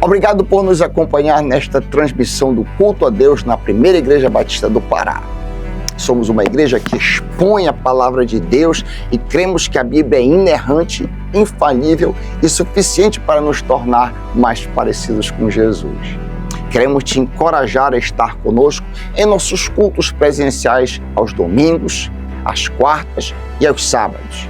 Obrigado por nos acompanhar nesta transmissão do culto a Deus na Primeira Igreja Batista do Pará. Somos uma igreja que expõe a palavra de Deus e cremos que a Bíblia é inerrante, infalível e suficiente para nos tornar mais parecidos com Jesus. Queremos te encorajar a estar conosco em nossos cultos presenciais aos domingos, às quartas e aos sábados.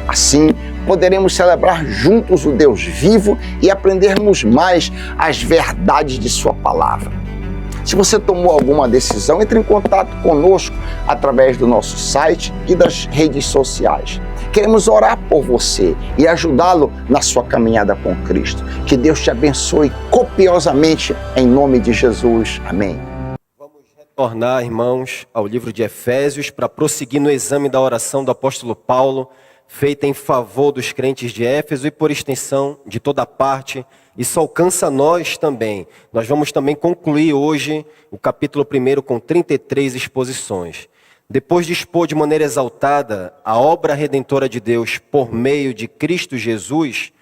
Assim, poderemos celebrar juntos o Deus vivo e aprendermos mais as verdades de sua palavra. Se você tomou alguma decisão, entre em contato conosco através do nosso site e das redes sociais. Queremos orar por você e ajudá-lo na sua caminhada com Cristo. Que Deus te abençoe copiosamente em nome de Jesus. Amém. Vamos retornar, irmãos, ao livro de Efésios para prosseguir no exame da oração do apóstolo Paulo, feita em favor dos crentes de Éfeso e por extensão de toda parte. Isso alcança nós também. Nós vamos também concluir hoje o capítulo 1 com 33 exposições. Depois de expor de maneira exaltada a obra redentora de Deus por meio de Cristo Jesus,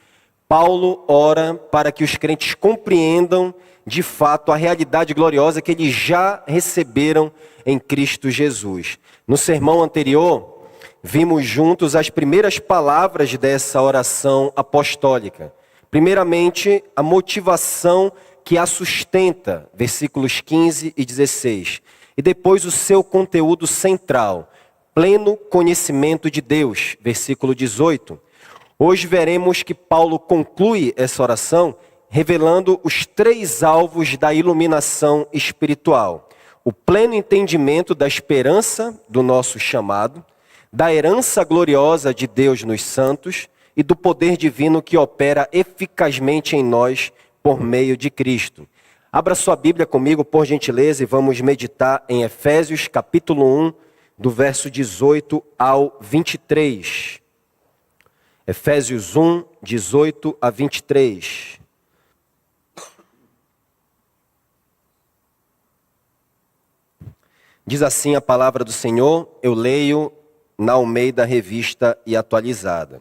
Paulo ora para que os crentes compreendam de fato a realidade gloriosa que eles já receberam em Cristo Jesus. No sermão anterior, vimos juntos as primeiras palavras dessa oração apostólica. Primeiramente, a motivação que a sustenta, versículos 15 e 16. E depois o seu conteúdo central, pleno conhecimento de Deus, versículo 18. Hoje veremos que Paulo conclui essa oração revelando os três alvos da iluminação espiritual. O pleno entendimento da esperança do nosso chamado, da herança gloriosa de Deus nos santos e do poder divino que opera eficazmente em nós por meio de Cristo. Abra sua Bíblia comigo, por gentileza, e vamos meditar em Efésios capítulo 1, do verso 18 ao 23. Efésios 1, 18 a 23. Diz assim a palavra do Senhor, eu leio na Almeida Revista e Atualizada.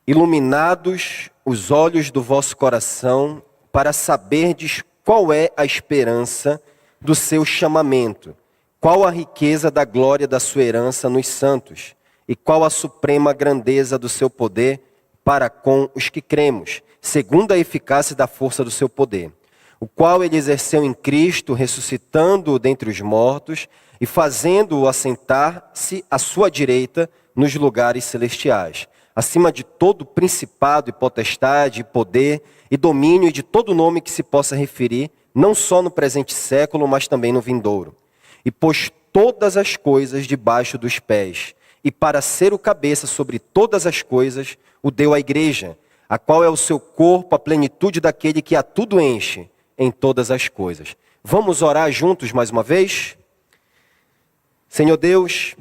Iluminados os olhos do vosso coração, para saberdes qual é a esperança do seu chamamento, qual a riqueza da glória da sua herança nos santos, e qual a suprema grandeza do seu poder para com os que cremos, segundo a eficácia da força do seu poder, o qual ele exerceu em Cristo, ressuscitando-o dentre os mortos e fazendo-o assentar-se à sua direita nos lugares celestiais, acima de todo principado e potestade, e poder e domínio e de todo nome que se possa referir, não só no presente século, mas também no vindouro. E pôs todas as coisas debaixo dos pés, e para ser o cabeça sobre todas as coisas, o deu à igreja, a qual é o seu corpo, a plenitude daquele que a tudo enche em todas as coisas. Vamos orar juntos mais uma vez? Senhor Deus,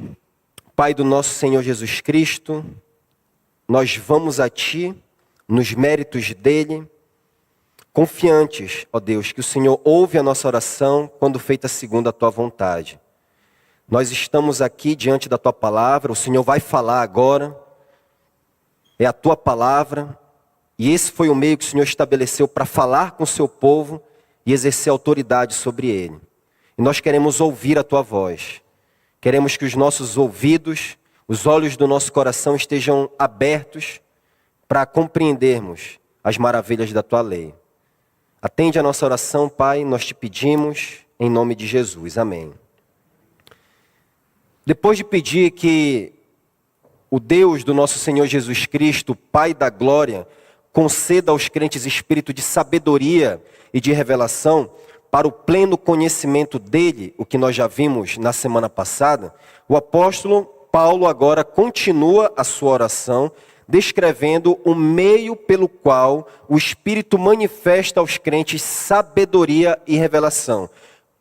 Pai do nosso Senhor Jesus Cristo, nós vamos a Ti, nos méritos dEle, confiantes, ó Deus, que o Senhor ouve a nossa oração quando feita segundo a Tua vontade. Nós estamos aqui diante da Tua palavra, o Senhor vai falar agora, é a Tua palavra, e esse foi o meio que o Senhor estabeleceu para falar com o Seu povo e exercer autoridade sobre ele. E nós queremos ouvir a Tua voz. Queremos que os nossos ouvidos, os olhos do nosso coração estejam abertos para compreendermos as maravilhas da Tua lei. Atende a nossa oração, Pai, nós te pedimos em nome de Jesus. Amém. Depois de pedir que o Deus do nosso Senhor Jesus Cristo, Pai da glória, conceda aos crentes espírito de sabedoria e de revelação, para o pleno conhecimento dele, o que nós já vimos na semana passada, o apóstolo Paulo agora continua a sua oração, descrevendo o meio pelo qual o Espírito manifesta aos crentes sabedoria e revelação.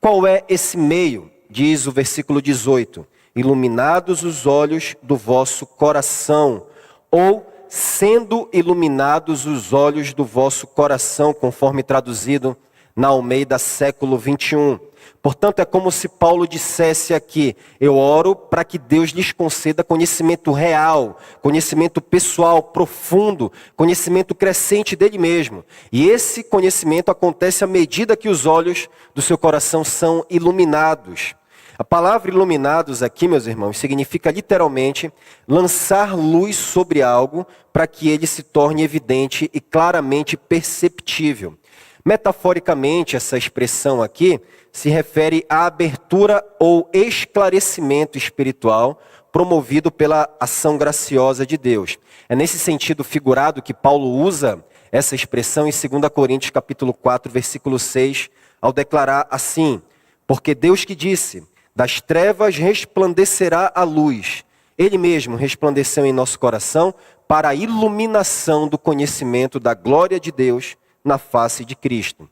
Qual é esse meio? Diz o versículo 18, iluminados os olhos do vosso coração, ou sendo iluminados os olhos do vosso coração, conforme traduzido na Almeida século 21. Portanto, é como se Paulo dissesse aqui: eu oro para que Deus lhes conceda conhecimento real, conhecimento pessoal, profundo, conhecimento crescente dele mesmo. E esse conhecimento acontece à medida que os olhos do seu coração são iluminados. A palavra iluminados aqui, meus irmãos, significa literalmente lançar luz sobre algo para que ele se torne evidente e claramente perceptível. Metaforicamente, essa expressão aqui se refere à abertura ou esclarecimento espiritual promovido pela ação graciosa de Deus. É nesse sentido figurado que Paulo usa essa expressão em 2 Coríntios capítulo 4, versículo 6, ao declarar assim: porque Deus que disse, das trevas resplandecerá a luz, Ele mesmo resplandeceu em nosso coração para a iluminação do conhecimento da glória de Deus na face de Cristo.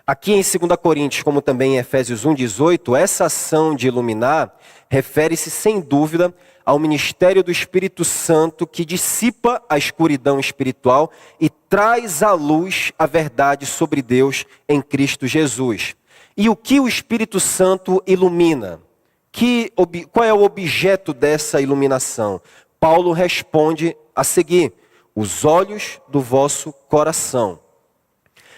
Aqui em 2 Coríntios, como também em Efésios 1,18, essa ação de iluminar refere-se sem dúvida ao ministério do Espírito Santo que dissipa a escuridão espiritual e traz à luz a verdade sobre Deus em Cristo Jesus. E o que o Espírito Santo ilumina? Qual é o objeto dessa iluminação? Paulo responde a seguir: os olhos do vosso coração.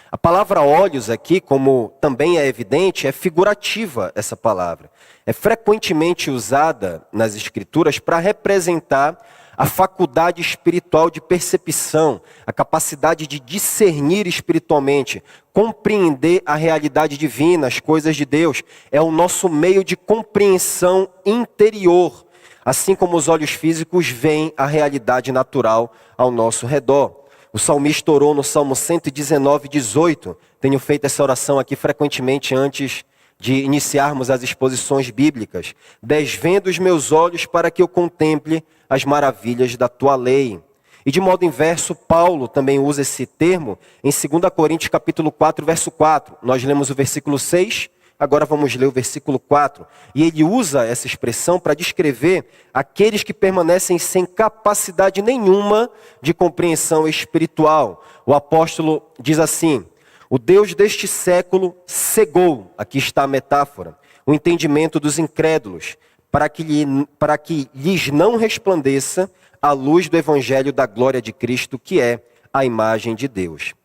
A palavra olhos aqui, como também é evidente, é figurativa essa palavra. É frequentemente usada nas Escrituras para representar a faculdade espiritual de percepção, a capacidade de discernir espiritualmente, compreender a realidade divina, as coisas de Deus. É o nosso meio de compreensão interior, assim como os olhos físicos veem a realidade natural ao nosso redor. O salmista orou no Salmo 119, 18. Tenho feito essa oração aqui frequentemente antes de iniciarmos as exposições bíblicas. Desvenda os meus olhos para que eu contemple as maravilhas da tua lei. E de modo inverso, Paulo também usa esse termo em 2 Coríntios capítulo 4, verso 4. Nós lemos o versículo 6, agora vamos ler o versículo 4. E ele usa essa expressão para descrever aqueles que permanecem sem capacidade nenhuma de compreensão espiritual. O apóstolo diz assim: o Deus deste século cegou, aqui está a metáfora, o entendimento dos incrédulos, para que lhes não resplandeça a luz do evangelho da glória de Cristo, que é a imagem de Deus.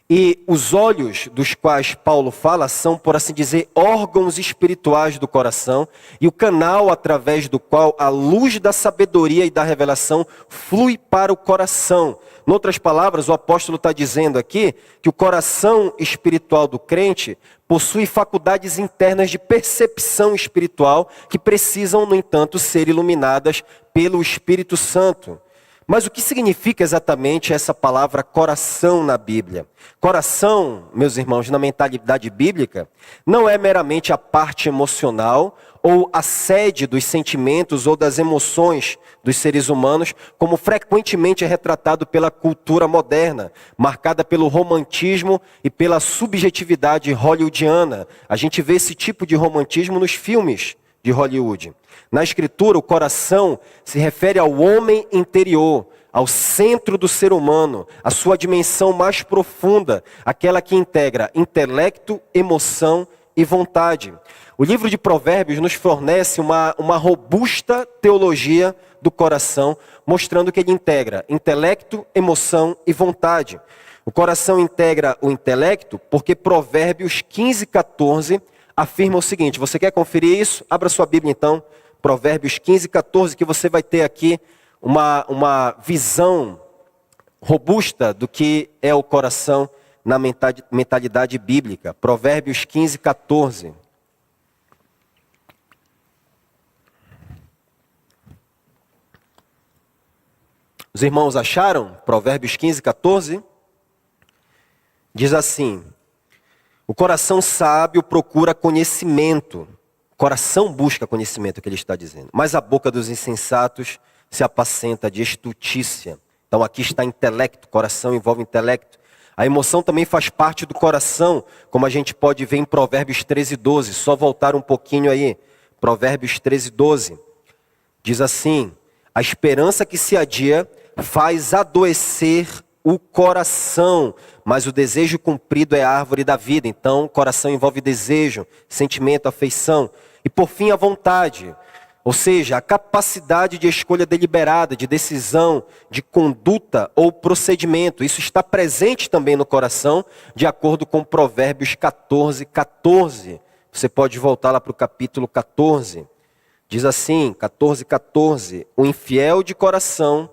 E os olhos dos quais Paulo fala são, por assim dizer, órgãos espirituais do coração e o canal através do qual a luz da sabedoria e da revelação flui para o coração. Em outras palavras, o apóstolo está dizendo aqui que o coração espiritual do crente possui faculdades internas de percepção espiritual que precisam, no entanto, ser iluminadas pelo Espírito Santo. Mas o que significa exatamente essa palavra coração na Bíblia? Coração, meus irmãos, na mentalidade bíblica, não é meramente a parte emocional ou a sede dos sentimentos ou das emoções dos seres humanos, como frequentemente é retratado pela cultura moderna, marcada pelo romantismo e pela subjetividade hollywoodiana. A gente vê esse tipo de romantismo nos filmes de Hollywood. Na Escritura, o coração se refere ao homem interior, ao centro do ser humano, a sua dimensão mais profunda, aquela que integra intelecto, emoção e vontade. O livro de Provérbios nos fornece uma robusta teologia do coração, mostrando que ele integra intelecto, emoção e vontade. O coração integra o intelecto porque Provérbios 15, 14 afirma o seguinte. Você quer conferir isso? Abra sua Bíblia então. Provérbios 15, 14, que você vai ter aqui uma visão robusta do que é o coração na mentalidade bíblica. Provérbios 15, 14. Os irmãos acharam? Provérbios 15, 14. Diz assim: o coração sábio procura conhecimento. O coração busca conhecimento, é o que ele está dizendo. Mas a boca dos insensatos se apacenta de estutícia. Então aqui está intelecto, coração envolve intelecto. A emoção também faz parte do coração, como a gente pode ver em Provérbios 13, 12. Só voltar um pouquinho aí. Provérbios 13, 12. Diz assim: a esperança que se adia faz adoecer o coração, mas o desejo cumprido é a árvore da vida. Então, coração envolve desejo, sentimento, afeição. E por fim, a vontade, ou seja, a capacidade de escolha deliberada, de decisão, de conduta ou procedimento. Isso está presente também no coração, de acordo com Provérbios 14:14. Você pode voltar lá para o capítulo 14. Diz assim, 14:14, o infiel de coração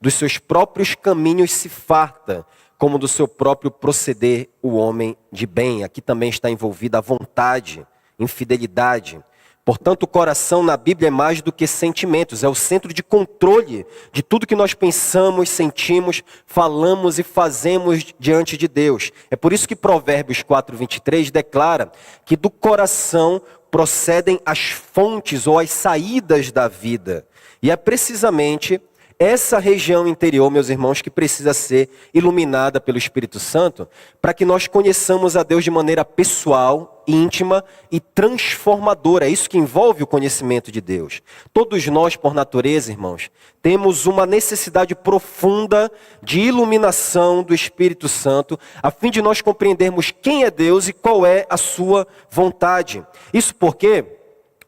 dos seus próprios caminhos se farta, como do seu próprio proceder o homem de bem. Aqui também está envolvida a vontade, infidelidade. Portanto, o coração na Bíblia é mais do que sentimentos, é o centro de controle de tudo que nós pensamos, sentimos, falamos e fazemos diante de Deus. É por isso que Provérbios 4:23 declara que do coração procedem as fontes ou as saídas da vida. E é precisamente essa região interior, meus irmãos, que precisa ser iluminada pelo Espírito Santo, para que nós conheçamos a Deus de maneira pessoal, íntima e transformadora. É isso que envolve o conhecimento de Deus. Todos nós, por natureza, irmãos, temos uma necessidade profunda de iluminação do Espírito Santo, a fim de nós compreendermos quem é Deus e qual é a sua vontade. Isso porque,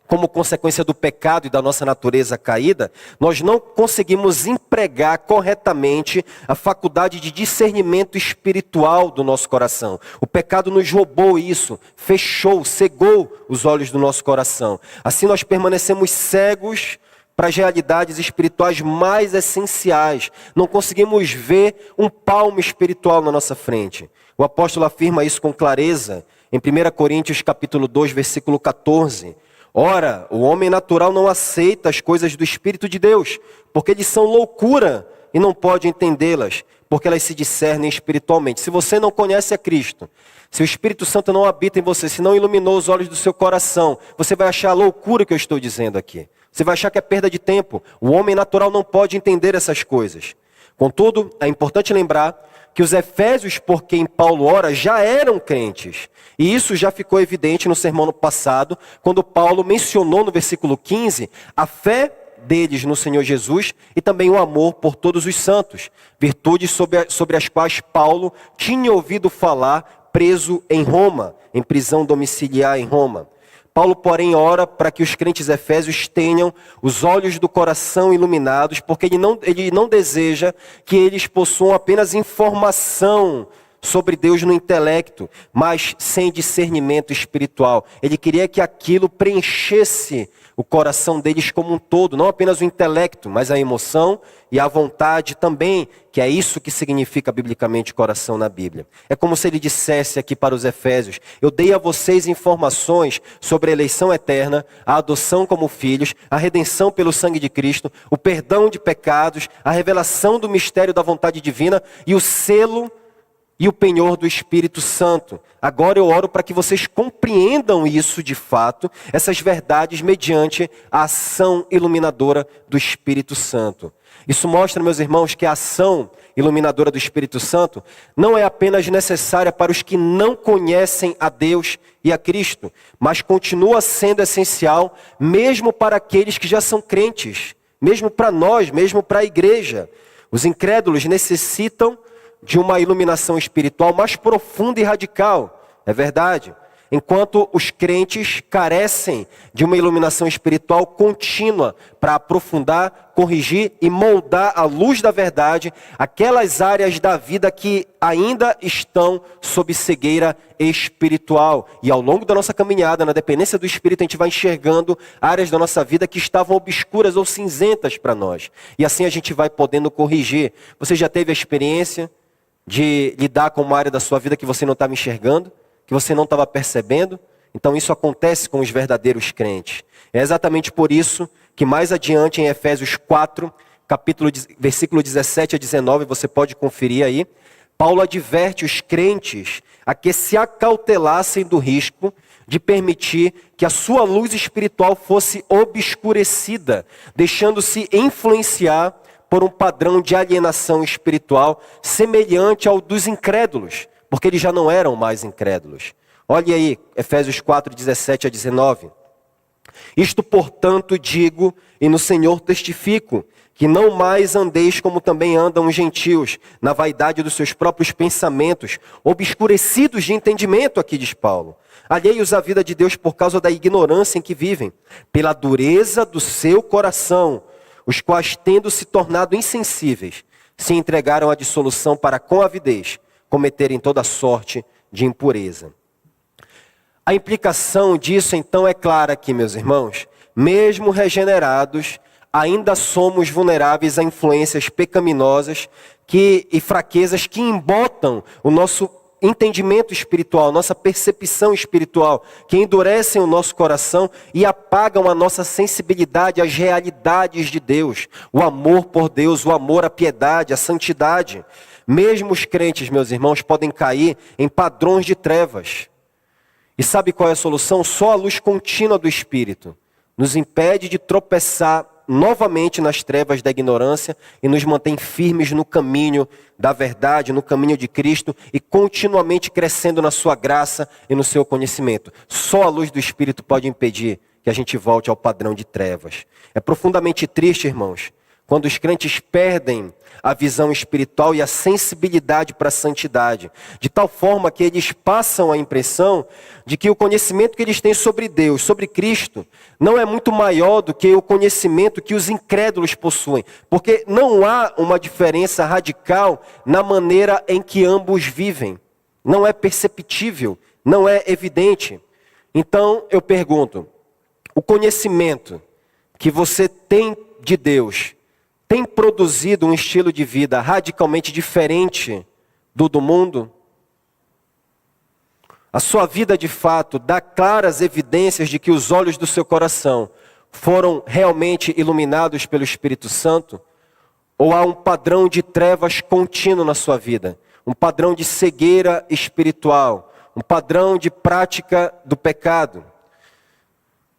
como consequência do pecado e da nossa natureza caída, nós não conseguimos empregar corretamente a faculdade de discernimento espiritual do nosso coração. O pecado nos roubou isso, fechou, cegou os olhos do nosso coração. Assim nós permanecemos cegos para as realidades espirituais mais essenciais. Não conseguimos ver um palmo espiritual na nossa frente. O apóstolo afirma isso com clareza em 1 Coríntios capítulo 2, versículo 14. Ora, o homem natural não aceita as coisas do Espírito de Deus, porque eles são loucura e não pode entendê-las, porque elas se discernem espiritualmente. Se você não conhece a Cristo, se o Espírito Santo não habita em você, se não iluminou os olhos do seu coração, você vai achar a loucura que eu estou dizendo aqui. Você vai achar que é perda de tempo. O homem natural não pode entender essas coisas. Contudo, é importante lembrar que os efésios por quem Paulo ora já eram crentes. E isso já ficou evidente no sermão passado, quando Paulo mencionou no versículo 15 a fé deles no Senhor Jesus e também o amor por todos os santos, virtudes sobre as quais Paulo tinha ouvido falar preso em Roma, em prisão domiciliar em Roma. Paulo, porém, ora para que os crentes efésios tenham os olhos do coração iluminados, porque ele não deseja que eles possuam apenas informação sobre Deus no intelecto, mas sem discernimento espiritual. Ele queria que aquilo preenchesse o coração deles como um todo, não apenas o intelecto, mas a emoção e a vontade também, que é isso que significa biblicamente coração na Bíblia. É como se ele dissesse aqui para os efésios: eu dei a vocês informações sobre a eleição eterna, a adoção como filhos, a redenção pelo sangue de Cristo, o perdão de pecados, a revelação do mistério da vontade divina e o selo e o penhor do Espírito Santo. Agora eu oro para que vocês compreendam isso de fato, essas verdades mediante a ação iluminadora do Espírito Santo. Isso mostra, meus irmãos, que a ação iluminadora do Espírito Santo não é apenas necessária para os que não conhecem a Deus e a Cristo, mas continua sendo essencial mesmo para aqueles que já são crentes, mesmo para nós, mesmo para a igreja. Os incrédulos necessitam de uma iluminação espiritual mais profunda e radical, é verdade. Enquanto os crentes carecem de uma iluminação espiritual contínua para aprofundar, corrigir e moldar à luz da verdade aquelas áreas da vida que ainda estão sob cegueira espiritual. E ao longo da nossa caminhada, na dependência do Espírito, a gente vai enxergando áreas da nossa vida que estavam obscuras ou cinzentas para nós. E assim a gente vai podendo corrigir. Você já teve a experiência de lidar com uma área da sua vida que você não estava enxergando, que você não estava percebendo? Então isso acontece com os verdadeiros crentes. É exatamente por isso que mais adiante em Efésios 4, versículo 17 a 19, você pode conferir aí, Paulo adverte os crentes a que se acautelassem do risco de permitir que a sua luz espiritual fosse obscurecida, deixando-se influenciar por um padrão de alienação espiritual semelhante ao dos incrédulos, porque eles já não eram mais incrédulos. Olha aí, Efésios 4, 17 a 19. Isto, portanto, digo, e no Senhor testifico, que não mais andeis como também andam os gentios, na vaidade dos seus próprios pensamentos, obscurecidos de entendimento, aqui diz Paulo, alheios à vida de Deus por causa da ignorância em que vivem, pela dureza do seu coração, os quais, tendo se tornado insensíveis, se entregaram à dissolução para, com avidez, cometerem toda sorte de impureza. A implicação disso, então, é clara aqui, meus irmãos. Mesmo regenerados, ainda somos vulneráveis a influências pecaminosas e fraquezas que embotam o nosso entendimento espiritual, nossa percepção espiritual, que endurecem o nosso coração e apagam a nossa sensibilidade às realidades de Deus, o amor por Deus, o amor à piedade, à santidade. Mesmo os crentes, meus irmãos, podem cair em padrões de trevas. E sabe qual é a solução? Só a luz contínua do Espírito nos impede de tropeçar novamente nas trevas da ignorância e nos mantém firmes no caminho da verdade, no caminho de Cristo e continuamente crescendo na sua graça e no seu conhecimento. Só a luz do Espírito pode impedir que a gente volte ao padrão de trevas. É profundamente triste, irmãos, quando os crentes perdem a visão espiritual e a sensibilidade para a santidade, de tal forma que eles passam a impressão de que o conhecimento que eles têm sobre Deus, sobre Cristo, não é muito maior do que o conhecimento que os incrédulos possuem, porque não há uma diferença radical na maneira em que ambos vivem. Não é perceptível, não é evidente. Então eu pergunto, o conhecimento que você tem de Deus tem produzido um estilo de vida radicalmente diferente do mundo? A sua vida, de fato, dá claras evidências de que os olhos do seu coração foram realmente iluminados pelo Espírito Santo? Ou há um padrão de trevas contínuo na sua vida? Um padrão de cegueira espiritual? Um padrão de prática do pecado?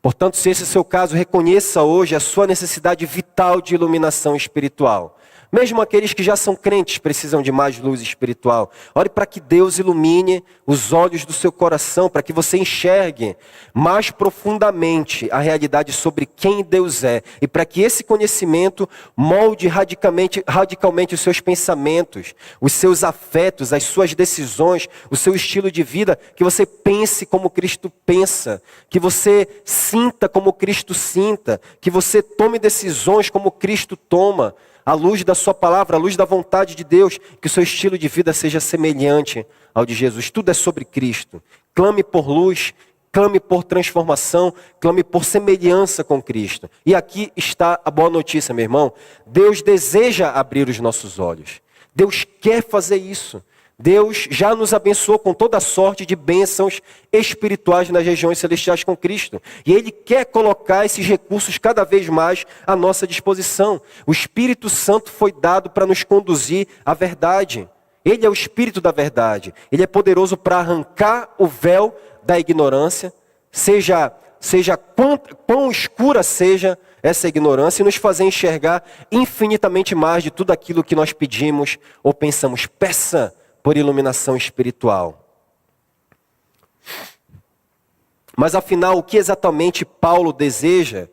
Portanto, se esse é o seu caso, reconheça hoje a sua necessidade vital de iluminação espiritual. Mesmo aqueles que já são crentes precisam de mais luz espiritual. Ore para que Deus ilumine os olhos do seu coração, para que você enxergue mais profundamente a realidade sobre quem Deus é. E para que esse conhecimento molde radicalmente os seus pensamentos, os seus afetos, as suas decisões, o seu estilo de vida. Que você pense como Cristo pensa, que você sinta como Cristo sinta, que você tome decisões como Cristo toma. À luz da sua palavra, à luz da vontade de Deus, que o seu estilo de vida seja semelhante ao de Jesus. Tudo é sobre Cristo. Clame por luz, clame por transformação, clame por semelhança com Cristo. E aqui está a boa notícia, meu irmão. Deus deseja abrir os nossos olhos. Deus quer fazer isso. Deus já nos abençoou com toda sorte de bênçãos espirituais nas regiões celestiais com Cristo. E Ele quer colocar esses recursos cada vez mais à nossa disposição. O Espírito Santo foi dado para nos conduzir à verdade. Ele é o Espírito da verdade. Ele é poderoso para arrancar o véu da ignorância, seja quão escura seja essa ignorância, e nos fazer enxergar infinitamente mais de tudo aquilo que nós pedimos ou pensamos. Peça por iluminação espiritual. Mas afinal, o que exatamente Paulo deseja?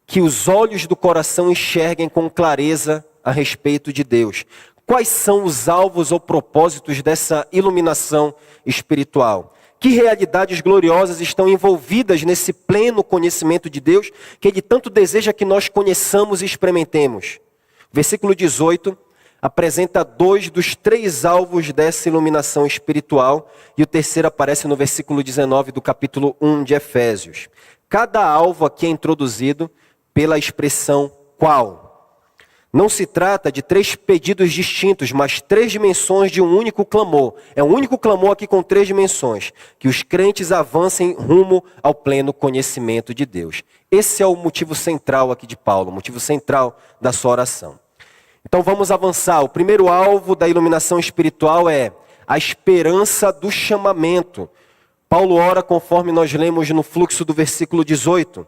Que os olhos do coração enxerguem com clareza a respeito de Deus. Quais são os alvos ou propósitos dessa iluminação espiritual? Que realidades gloriosas estão envolvidas nesse pleno conhecimento de Deus, que Ele tanto deseja que nós conheçamos e experimentemos? Versículo 18 apresenta 2 dos 3 alvos dessa iluminação espiritual, e o terceiro aparece no versículo 19 do capítulo 1 de Efésios. Cada alvo aqui é introduzido pela expressão qual. Não se trata de 3 pedidos distintos, mas 3 dimensões de um único clamor. É um único clamor aqui com 3 dimensões. Que os crentes avancem rumo ao pleno conhecimento de Deus. Esse é o motivo central aqui de Paulo, o motivo central da sua oração. Então vamos avançar. O primeiro alvo da iluminação espiritual é a esperança do chamamento. Paulo ora conforme nós lemos no fluxo do versículo 18.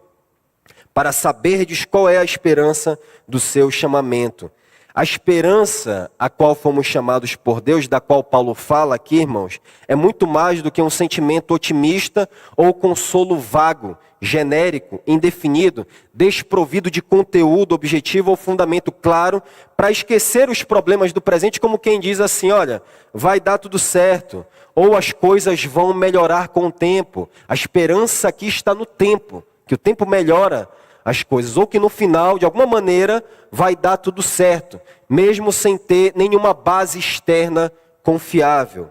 Para saberdes qual é a esperança do seu chamamento. A esperança a qual fomos chamados por Deus, da qual Paulo fala aqui, irmãos, é muito mais do que um sentimento otimista ou consolo vago genérico, indefinido, desprovido de conteúdo, objetivo ou fundamento claro, para esquecer os problemas do presente, como quem diz assim, olha, vai dar tudo certo, ou as coisas vão melhorar com o tempo. A esperança aqui está no tempo, que o tempo melhora as coisas, ou que no final, de alguma maneira, vai dar tudo certo, mesmo sem ter nenhuma base externa confiável.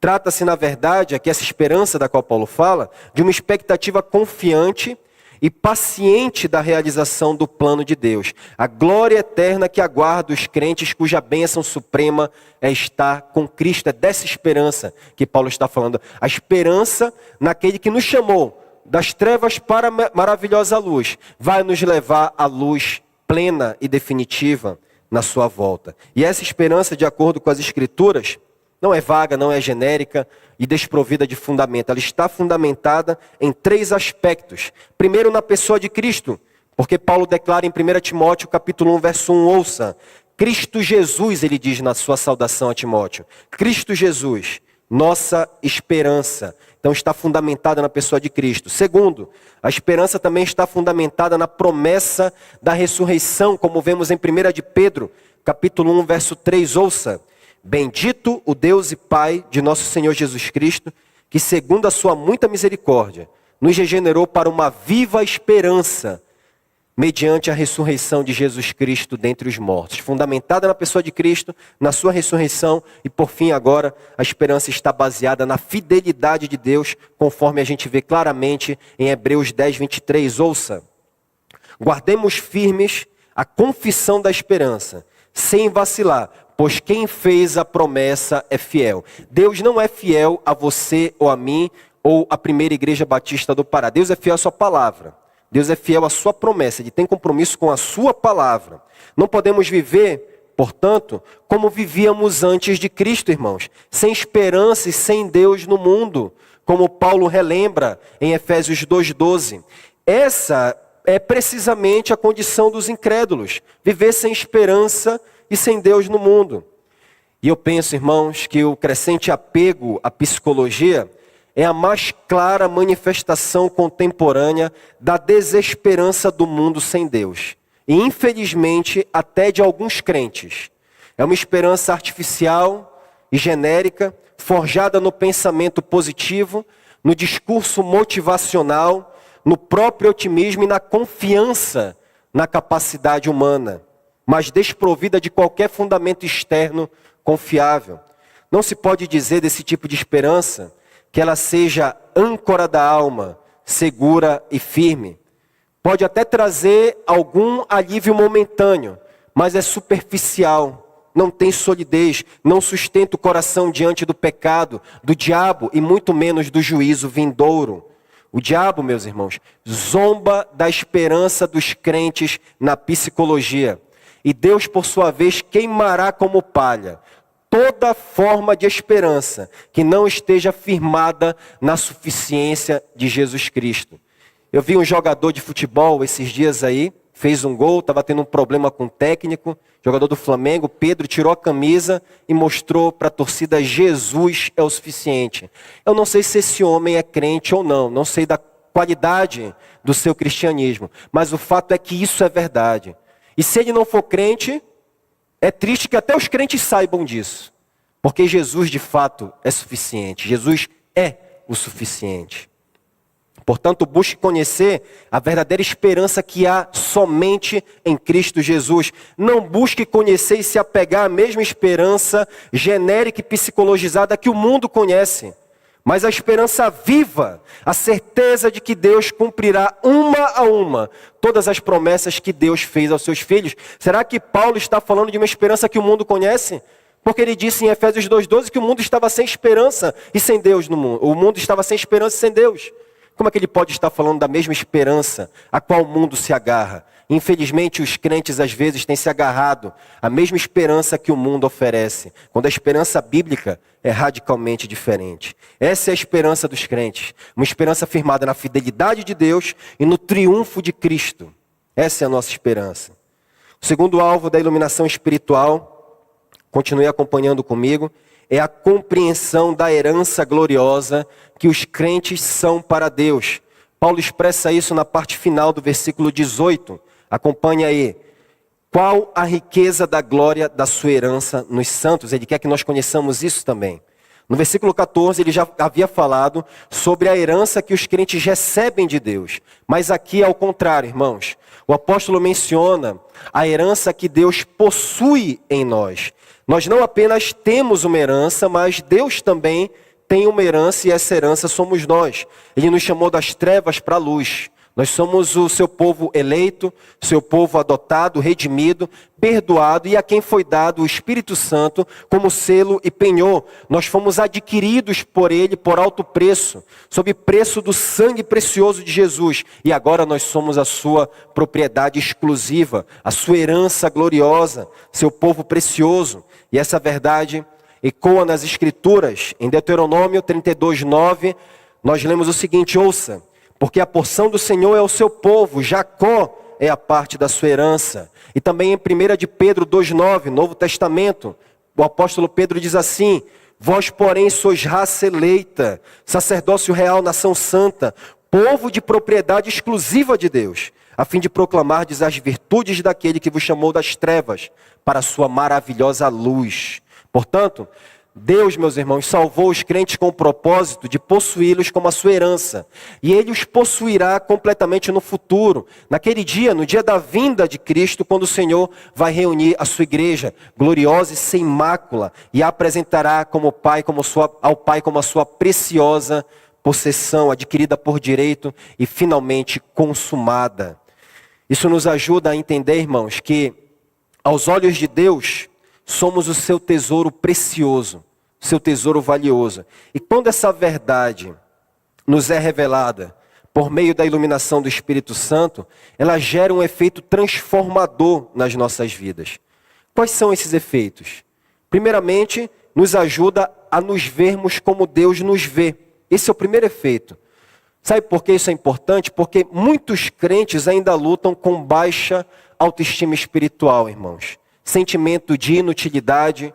Trata-se, na verdade, aqui essa esperança da qual Paulo fala, de uma expectativa confiante e paciente da realização do plano de Deus. A glória eterna que aguarda os crentes, cuja bênção suprema é estar com Cristo. É dessa esperança que Paulo está falando. A esperança naquele que nos chamou das trevas para a maravilhosa luz, vai nos levar à luz plena e definitiva na sua volta. E essa esperança, de acordo com as Escrituras, não é vaga, não é genérica e desprovida de fundamento. Ela está fundamentada em 3 aspectos. Primeiro, na pessoa de Cristo, porque Paulo declara em 1 Timóteo, capítulo 1, verso 1, ouça, Cristo Jesus, ele diz na sua saudação a Timóteo, Cristo Jesus, nossa esperança. Então está fundamentada na pessoa de Cristo. Segundo, a esperança também está fundamentada na promessa da ressurreição, como vemos em 1 de Pedro, capítulo 1, verso 3, ouça, bendito o Deus e Pai de nosso Senhor Jesus Cristo, que segundo a sua muita misericórdia, nos regenerou para uma viva esperança, mediante a ressurreição de Jesus Cristo dentre os mortos. Fundamentada na pessoa de Cristo, na sua ressurreição, e por fim agora, a esperança está baseada na fidelidade de Deus, conforme a gente vê claramente em Hebreus 10, 23, ouça, guardemos firmes a confissão da esperança, sem vacilar, pois quem fez a promessa é fiel. Deus não é fiel a você ou a mim, ou a Primeira Igreja Batista do Pará. Deus é fiel à sua palavra. Deus é fiel à sua promessa. Ele tem compromisso com a sua palavra. Não podemos viver, portanto, como vivíamos antes de Cristo, irmãos. Sem esperança e sem Deus no mundo. Como Paulo relembra em Efésios 2,12. Essa é precisamente a condição dos incrédulos. Viver sem esperança e sem Deus no mundo. E eu penso, irmãos, que o crescente apego à psicologia é a mais clara manifestação contemporânea da desesperança do mundo sem Deus. E infelizmente até de alguns crentes. É uma esperança artificial e genérica, forjada no pensamento positivo, no discurso motivacional, no próprio otimismo e na confiança na capacidade humana, mas desprovida de qualquer fundamento externo confiável. Não se pode dizer desse tipo de esperança que ela seja âncora da alma, segura e firme. Pode até trazer algum alívio momentâneo, mas é superficial, não tem solidez, não sustenta o coração diante do pecado, do diabo e muito menos do juízo vindouro. O diabo, meus irmãos, zomba da esperança dos crentes na psicologia. E Deus, por sua vez, queimará como palha toda forma de esperança que não esteja firmada na suficiência de Jesus Cristo. Eu vi um jogador de futebol esses dias aí, fez um gol, estava tendo um problema com o técnico, jogador do Flamengo, Pedro tirou a camisa e mostrou para a torcida, Jesus é o suficiente. Eu não sei se esse homem é crente ou não, não sei da qualidade do seu cristianismo, mas o fato é que isso é verdade. E se ele não for crente, é triste que até os crentes saibam disso. Porque Jesus de fato é suficiente. Jesus é o suficiente. Portanto, busque conhecer a verdadeira esperança que há somente em Cristo Jesus. Não busque conhecer e se apegar à mesma esperança genérica e psicologizada que o mundo conhece. Mas a esperança viva, a certeza de que Deus cumprirá uma a uma todas as promessas que Deus fez aos seus filhos. Será que Paulo está falando de uma esperança que o mundo conhece? Porque ele disse em Efésios 2,12 que o mundo estava sem esperança e sem Deus no mundo. O mundo estava sem esperança e sem Deus. Como é que ele pode estar falando da mesma esperança a qual o mundo se agarra? Infelizmente, os crentes às vezes têm se agarrado à mesma esperança que o mundo oferece, quando a esperança bíblica é radicalmente diferente. Essa é a esperança dos crentes, uma esperança firmada na fidelidade de Deus e no triunfo de Cristo. Essa é a nossa esperança. O segundo alvo da iluminação espiritual, continue acompanhando comigo, é a compreensão da herança gloriosa que os crentes são para Deus. Paulo expressa isso na parte final do versículo 18. Acompanha aí. Qual a riqueza da glória da sua herança nos santos? Ele quer que nós conheçamos isso também. No versículo 14, ele já havia falado sobre a herança que os crentes recebem de Deus. Mas aqui é ao contrário, irmãos. O apóstolo menciona a herança que Deus possui em nós. Nós não apenas temos uma herança, mas Deus também tem uma herança e essa herança somos nós. Ele nos chamou das trevas para a luz. Nós somos o seu povo eleito, seu povo adotado, redimido, perdoado e a quem foi dado o Espírito Santo como selo e penhor. Nós fomos adquiridos por ele por alto preço, sob preço do sangue precioso de Jesus. E agora nós somos a sua propriedade exclusiva, a sua herança gloriosa, seu povo precioso. E essa verdade ecoa nas Escrituras. Em Deuteronômio 32:9, nós lemos o seguinte: ouça. Porque a porção do Senhor é o seu povo, Jacó é a parte da sua herança. E também em 1 de Pedro 2,9, Novo Testamento, o apóstolo Pedro diz assim: vós, porém, sois raça eleita, sacerdócio real, nação santa, povo de propriedade exclusiva de Deus, a fim de proclamardes as virtudes daquele que vos chamou das trevas para a sua maravilhosa luz. Portanto, Deus, meus irmãos, salvou os crentes com o propósito de possuí-los como a sua herança. E Ele os possuirá completamente no futuro. Naquele dia, no dia da vinda de Cristo, quando o Senhor vai reunir a sua igreja, gloriosa e sem mácula, e a apresentará ao Pai como a sua preciosa possessão, adquirida por direito e finalmente consumada. Isso nos ajuda a entender, irmãos, que aos olhos de Deus, somos o seu tesouro precioso, seu tesouro valioso. E quando essa verdade nos é revelada por meio da iluminação do Espírito Santo, ela gera um efeito transformador nas nossas vidas. Quais são esses efeitos? Primeiramente, nos ajuda a nos vermos como Deus nos vê. Esse é o primeiro efeito. Sabe por que isso é importante? Porque muitos crentes ainda lutam com baixa autoestima espiritual, irmãos. Sentimento de inutilidade,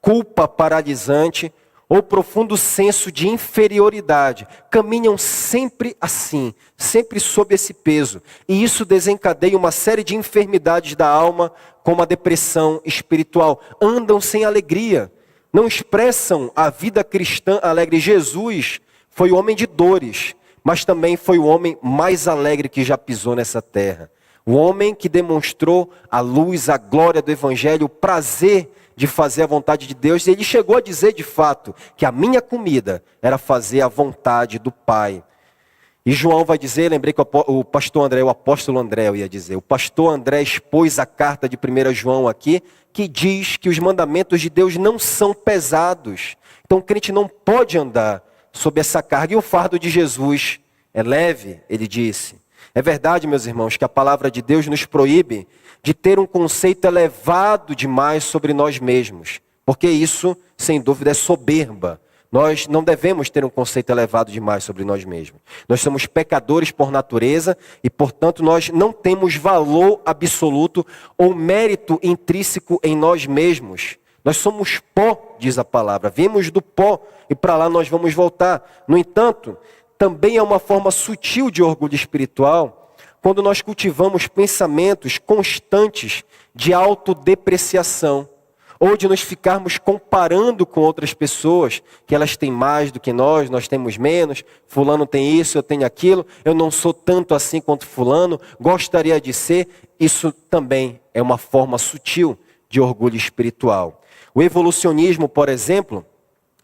culpa paralisante ou profundo senso de inferioridade. Caminham sempre assim, sempre sob esse peso. E isso desencadeia uma série de enfermidades da alma, como a depressão espiritual. Andam sem alegria, não expressam a vida cristã alegre. Jesus foi o homem de dores, mas também foi o homem mais alegre que já pisou nessa terra. O homem que demonstrou a luz, a glória do Evangelho, o prazer de fazer a vontade de Deus. E ele chegou a dizer de fato que a minha comida era fazer a vontade do Pai. E João vai dizer, lembrei que o pastor André, o apóstolo André eu ia dizer. O pastor André expôs a carta de 1 João aqui, que diz que os mandamentos de Deus não são pesados. Então o crente não pode andar sob essa carga. E o fardo de Jesus é leve, ele disse. É verdade, meus irmãos, que a palavra de Deus nos proíbe de ter um conceito elevado demais sobre nós mesmos. Porque isso, sem dúvida, é soberba. Nós não devemos ter um conceito elevado demais sobre nós mesmos. Nós somos pecadores por natureza e, portanto, nós não temos valor absoluto ou mérito intrínseco em nós mesmos. Nós somos pó, diz a palavra. Viemos do pó e para lá nós vamos voltar. No entanto, também é uma forma sutil de orgulho espiritual quando nós cultivamos pensamentos constantes de autodepreciação ou de nos ficarmos comparando com outras pessoas, que elas têm mais do que nós temos menos, fulano tem isso, eu tenho aquilo, eu não sou tanto assim quanto fulano, gostaria de ser. Isso também é uma forma sutil de orgulho espiritual. O evolucionismo, por exemplo,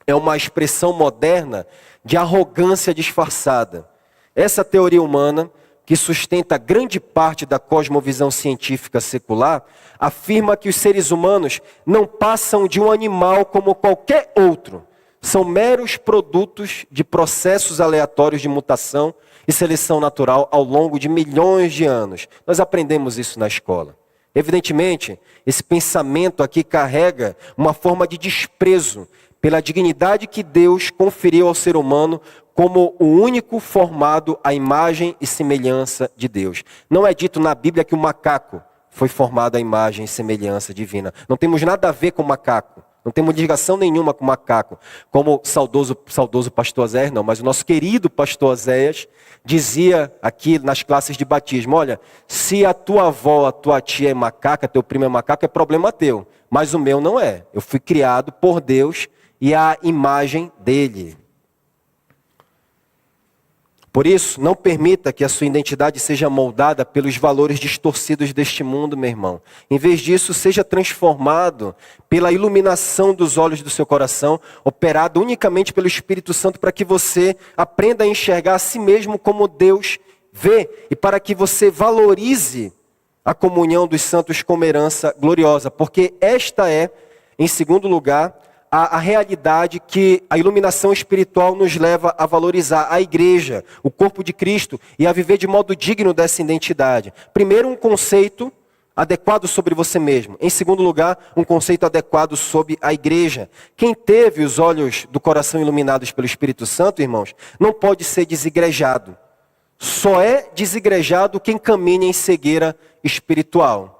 é uma expressão moderna de arrogância disfarçada. Essa teoria humana, que sustenta grande parte da cosmovisão científica secular, afirma que os seres humanos não passam de um animal como qualquer outro. São meros produtos de processos aleatórios de mutação e seleção natural ao longo de milhões de anos. Nós aprendemos isso na escola. Evidentemente, esse pensamento aqui carrega uma forma de desprezo pela dignidade que Deus conferiu ao ser humano como o único formado à imagem e semelhança de Deus. Não é dito na Bíblia que o macaco foi formado à imagem e semelhança divina. Não temos nada a ver com o macaco. Não temos ligação nenhuma com macaco. Como o saudoso pastor Zé, não, mas o nosso querido pastor Zéias dizia aqui nas classes de batismo, olha, se a tua avó, a tua tia é macaca, teu primo é macaco, é problema teu. Mas o meu não é. Eu fui criado por Deus e à imagem dele. Por isso, não permita que a sua identidade seja moldada pelos valores distorcidos deste mundo, meu irmão. Em vez disso, seja transformado pela iluminação dos olhos do seu coração, operado unicamente pelo Espírito Santo, para que você aprenda a enxergar a si mesmo como Deus vê e para que você valorize a comunhão dos santos como herança gloriosa. Porque esta é, em segundo lugar, a realidade que a iluminação espiritual nos leva a valorizar a igreja, o corpo de Cristo, e a viver de modo digno dessa identidade. Primeiro, um conceito adequado sobre você mesmo. Em segundo lugar, um conceito adequado sobre a igreja. Quem teve os olhos do coração iluminados pelo Espírito Santo, irmãos, não pode ser desigrejado. Só é desigrejado quem caminha em cegueira espiritual.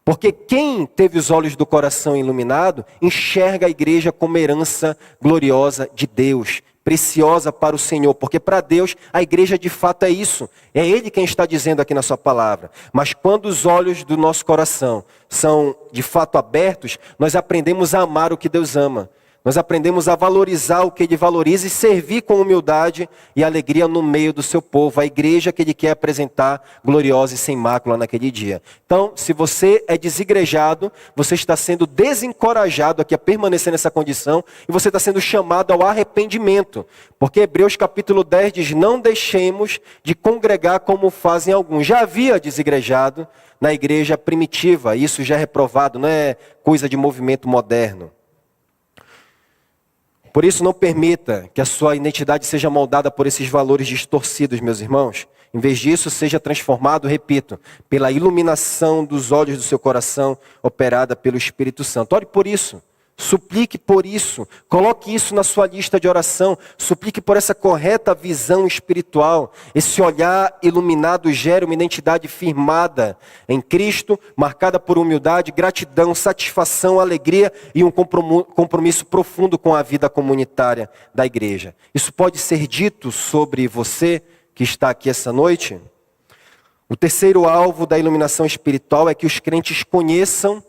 Porque quem teve os olhos do coração iluminado, enxerga a igreja como herança gloriosa de Deus, preciosa para o Senhor. Porque para Deus, a igreja de fato é isso. É Ele quem está dizendo aqui na sua palavra. Mas quando os olhos do nosso coração são de fato abertos, nós aprendemos a amar o que Deus ama. Nós aprendemos a valorizar o que Ele valoriza e servir com humildade e alegria no meio do seu povo, a igreja que Ele quer apresentar gloriosa e sem mácula naquele dia. Então, se você é desigrejado, você está sendo desencorajado aqui a permanecer nessa condição e você está sendo chamado ao arrependimento. Porque Hebreus capítulo 10 diz, não deixemos de congregar como fazem alguns. Já havia desigrejado na igreja primitiva, isso já é reprovado, não é coisa de movimento moderno. Por isso, não permita que a sua identidade seja moldada por esses valores distorcidos, meus irmãos. Em vez disso, seja transformado, repito, pela iluminação dos olhos do seu coração, operada pelo Espírito Santo. Ore por isso, suplique por isso, coloque isso na sua lista de oração, suplique por essa correta visão espiritual. Esse olhar iluminado gera uma identidade firmada em Cristo, marcada por humildade, gratidão, satisfação, alegria e um compromisso profundo com a vida comunitária da igreja. Isso pode ser dito sobre você que está aqui essa noite? O terceiro alvo da iluminação espiritual é que os crentes conheçam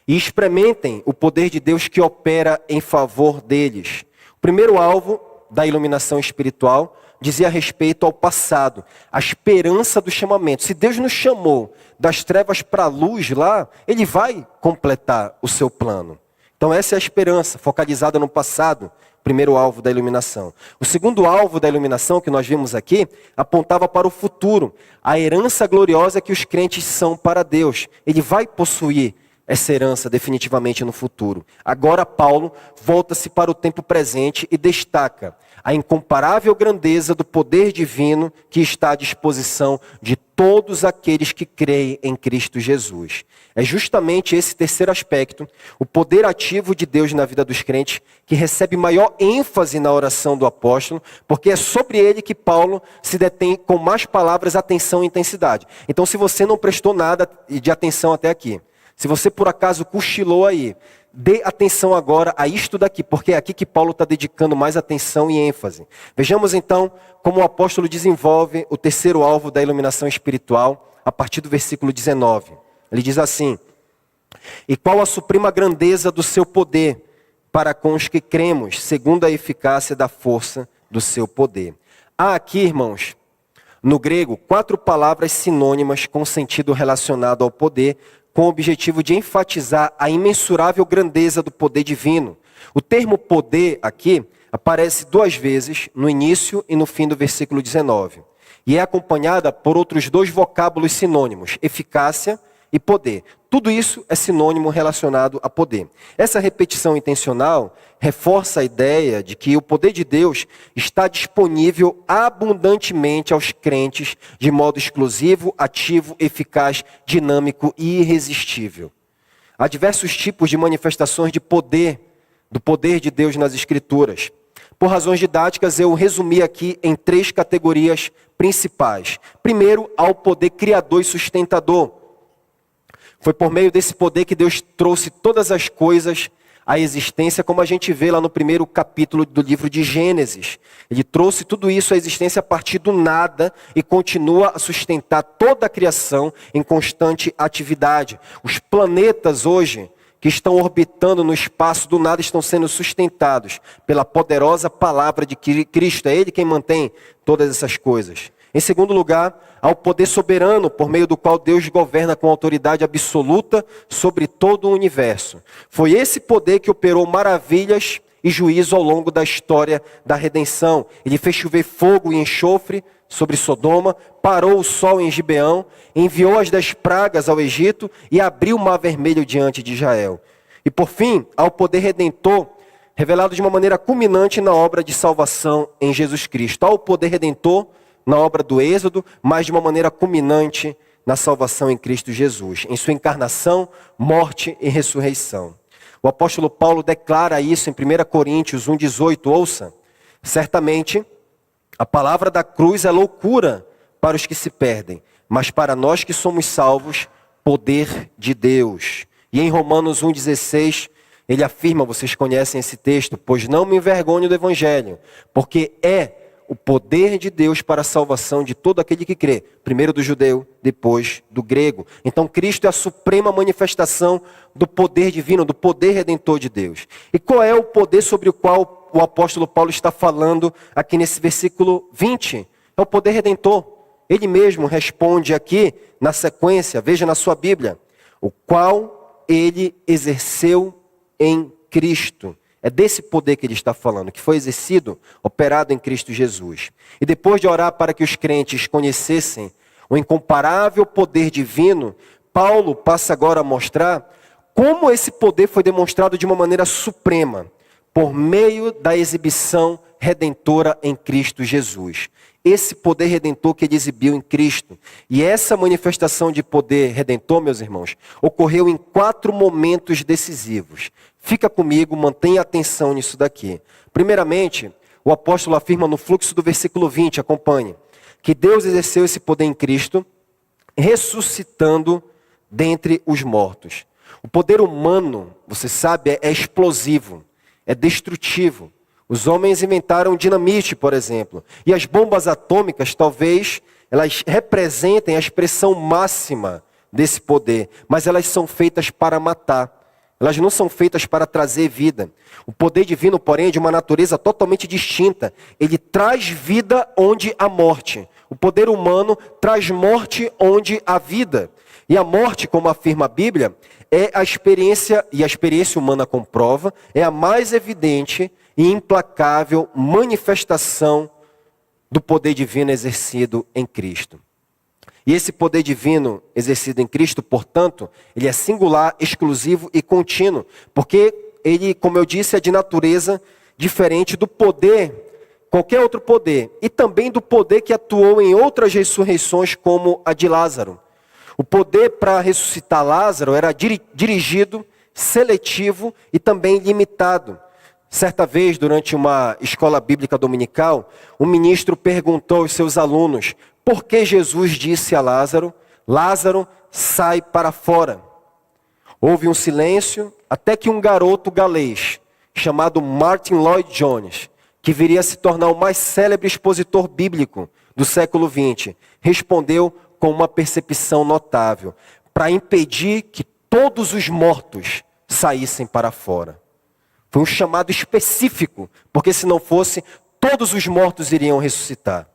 e experimentem o poder de Deus que opera em favor deles. O primeiro alvo da iluminação espiritual dizia respeito ao passado, a esperança do chamamento. Se Deus nos chamou das trevas para a luz lá, Ele vai completar o seu plano. Então essa é a esperança, focalizada no passado, primeiro alvo da iluminação. O segundo alvo da iluminação que nós vimos aqui, apontava para o futuro, a herança gloriosa que os crentes são para Deus. Ele vai possuir essa herança definitivamente no futuro. Agora Paulo volta-se para o tempo presente e destaca a incomparável grandeza do poder divino que está à disposição de todos aqueles que creem em Cristo Jesus. É justamente esse terceiro aspecto, o poder ativo de Deus na vida dos crentes, que recebe maior ênfase na oração do apóstolo, porque é sobre ele que Paulo se detém com mais palavras, atenção e intensidade. Então, se você não prestou nada de atenção até aqui, se você por acaso cochilou aí, dê atenção agora a isto daqui, porque é aqui que Paulo está dedicando mais atenção e ênfase. Vejamos então como o apóstolo desenvolve o terceiro alvo da iluminação espiritual, a partir do versículo 19. Ele diz assim, e qual a suprema grandeza do seu poder para com os que cremos, segundo a eficácia da força do seu poder. Há aqui, irmãos, no grego, 4 palavras sinônimas com sentido relacionado ao poder, com o objetivo de enfatizar a imensurável grandeza do poder divino. O termo poder aqui aparece 2 vezes, no início e no fim do versículo 19. E é acompanhada por outros 2 vocábulos sinônimos, eficácia e poder. Tudo isso é sinônimo relacionado a poder. Essa repetição intencional reforça a ideia de que o poder de Deus está disponível abundantemente aos crentes de modo exclusivo, ativo, eficaz, dinâmico e irresistível. Há diversos tipos de manifestações de poder, do poder de Deus nas Escrituras. Por razões didáticas, eu resumi aqui em 3 categorias principais. Primeiro, há o poder criador e sustentador. Foi por meio desse poder que Deus trouxe todas as coisas à existência, como a gente vê lá no primeiro capítulo do livro de Gênesis. Ele trouxe tudo isso à existência a partir do nada e continua a sustentar toda a criação em constante atividade. Os planetas hoje que estão orbitando no espaço do nada estão sendo sustentados pela poderosa palavra de Cristo. É Ele quem mantém todas essas coisas. Em segundo lugar, há o poder soberano, por meio do qual Deus governa com autoridade absoluta sobre todo o universo. Foi esse poder que operou maravilhas e juízo ao longo da história da redenção. Ele fez chover fogo e enxofre sobre Sodoma, parou o sol em Gibeão, enviou as 10 pragas ao Egito e abriu o mar vermelho diante de Israel. E por fim, há o poder redentor, revelado de uma maneira culminante na obra de salvação em Jesus Cristo. Há o poder redentor na obra do Êxodo, mas de uma maneira culminante na salvação em Cristo Jesus, em sua encarnação, morte e ressurreição. O apóstolo Paulo declara isso em 1 Coríntios 1,18, ouça: certamente a palavra da cruz é loucura para os que se perdem, mas para nós que somos salvos, poder de Deus. E em Romanos 1,16, ele afirma, vocês conhecem esse texto, pois não me envergonho do evangelho, porque é o poder de Deus para a salvação de todo aquele que crê, primeiro do judeu, depois do grego. Então Cristo é a suprema manifestação do poder divino, do poder redentor de Deus. E qual é o poder sobre o qual o apóstolo Paulo está falando aqui nesse versículo 20? É o poder redentor. Ele mesmo responde aqui na sequência, veja na sua Bíblia, o qual ele exerceu em Cristo. É desse poder que ele está falando, que foi exercido, operado em Cristo Jesus. E depois de orar para que os crentes conhecessem o incomparável poder divino, Paulo passa agora a mostrar como esse poder foi demonstrado de uma maneira suprema, por meio da exibição redentora em Cristo Jesus. Esse poder redentor que ele exibiu em Cristo. E essa manifestação de poder redentor, meus irmãos, ocorreu em 4 momentos decisivos. Fica comigo, mantenha atenção nisso daqui. Primeiramente, o apóstolo afirma no fluxo do versículo 20, acompanhe, que Deus exerceu esse poder em Cristo, ressuscitando dentre os mortos. O poder humano, você sabe, é explosivo, é destrutivo. Os homens inventaram dinamite, por exemplo. E as bombas atômicas, talvez, elas representem a expressão máxima desse poder. Mas elas são feitas para matar. Elas não são feitas para trazer vida. O poder divino, porém, é de uma natureza totalmente distinta. Ele traz vida onde há morte. O poder humano traz morte onde há vida. E a morte, como afirma a Bíblia, é a experiência, e a experiência humana comprova, é a mais evidente e implacável manifestação do poder divino exercido em Cristo. E esse poder divino exercido em Cristo, portanto, ele é singular, exclusivo e contínuo, porque ele, como eu disse, é de natureza diferente do poder, qualquer outro poder, e também do poder que atuou em outras ressurreições, como a de Lázaro. O poder para ressuscitar Lázaro era dirigido, seletivo e também limitado. Certa vez, durante uma escola bíblica dominical, um ministro perguntou aos seus alunos por que Jesus disse a Lázaro, Lázaro, sai para fora. Houve um silêncio, até que um garoto galês, chamado Martin Lloyd Jones, que viria a se tornar o mais célebre expositor bíblico do século XX, respondeu com uma percepção notável, para impedir que todos os mortos saíssem para fora. Foi um chamado específico, porque se não fosse, todos os mortos iriam ressuscitar.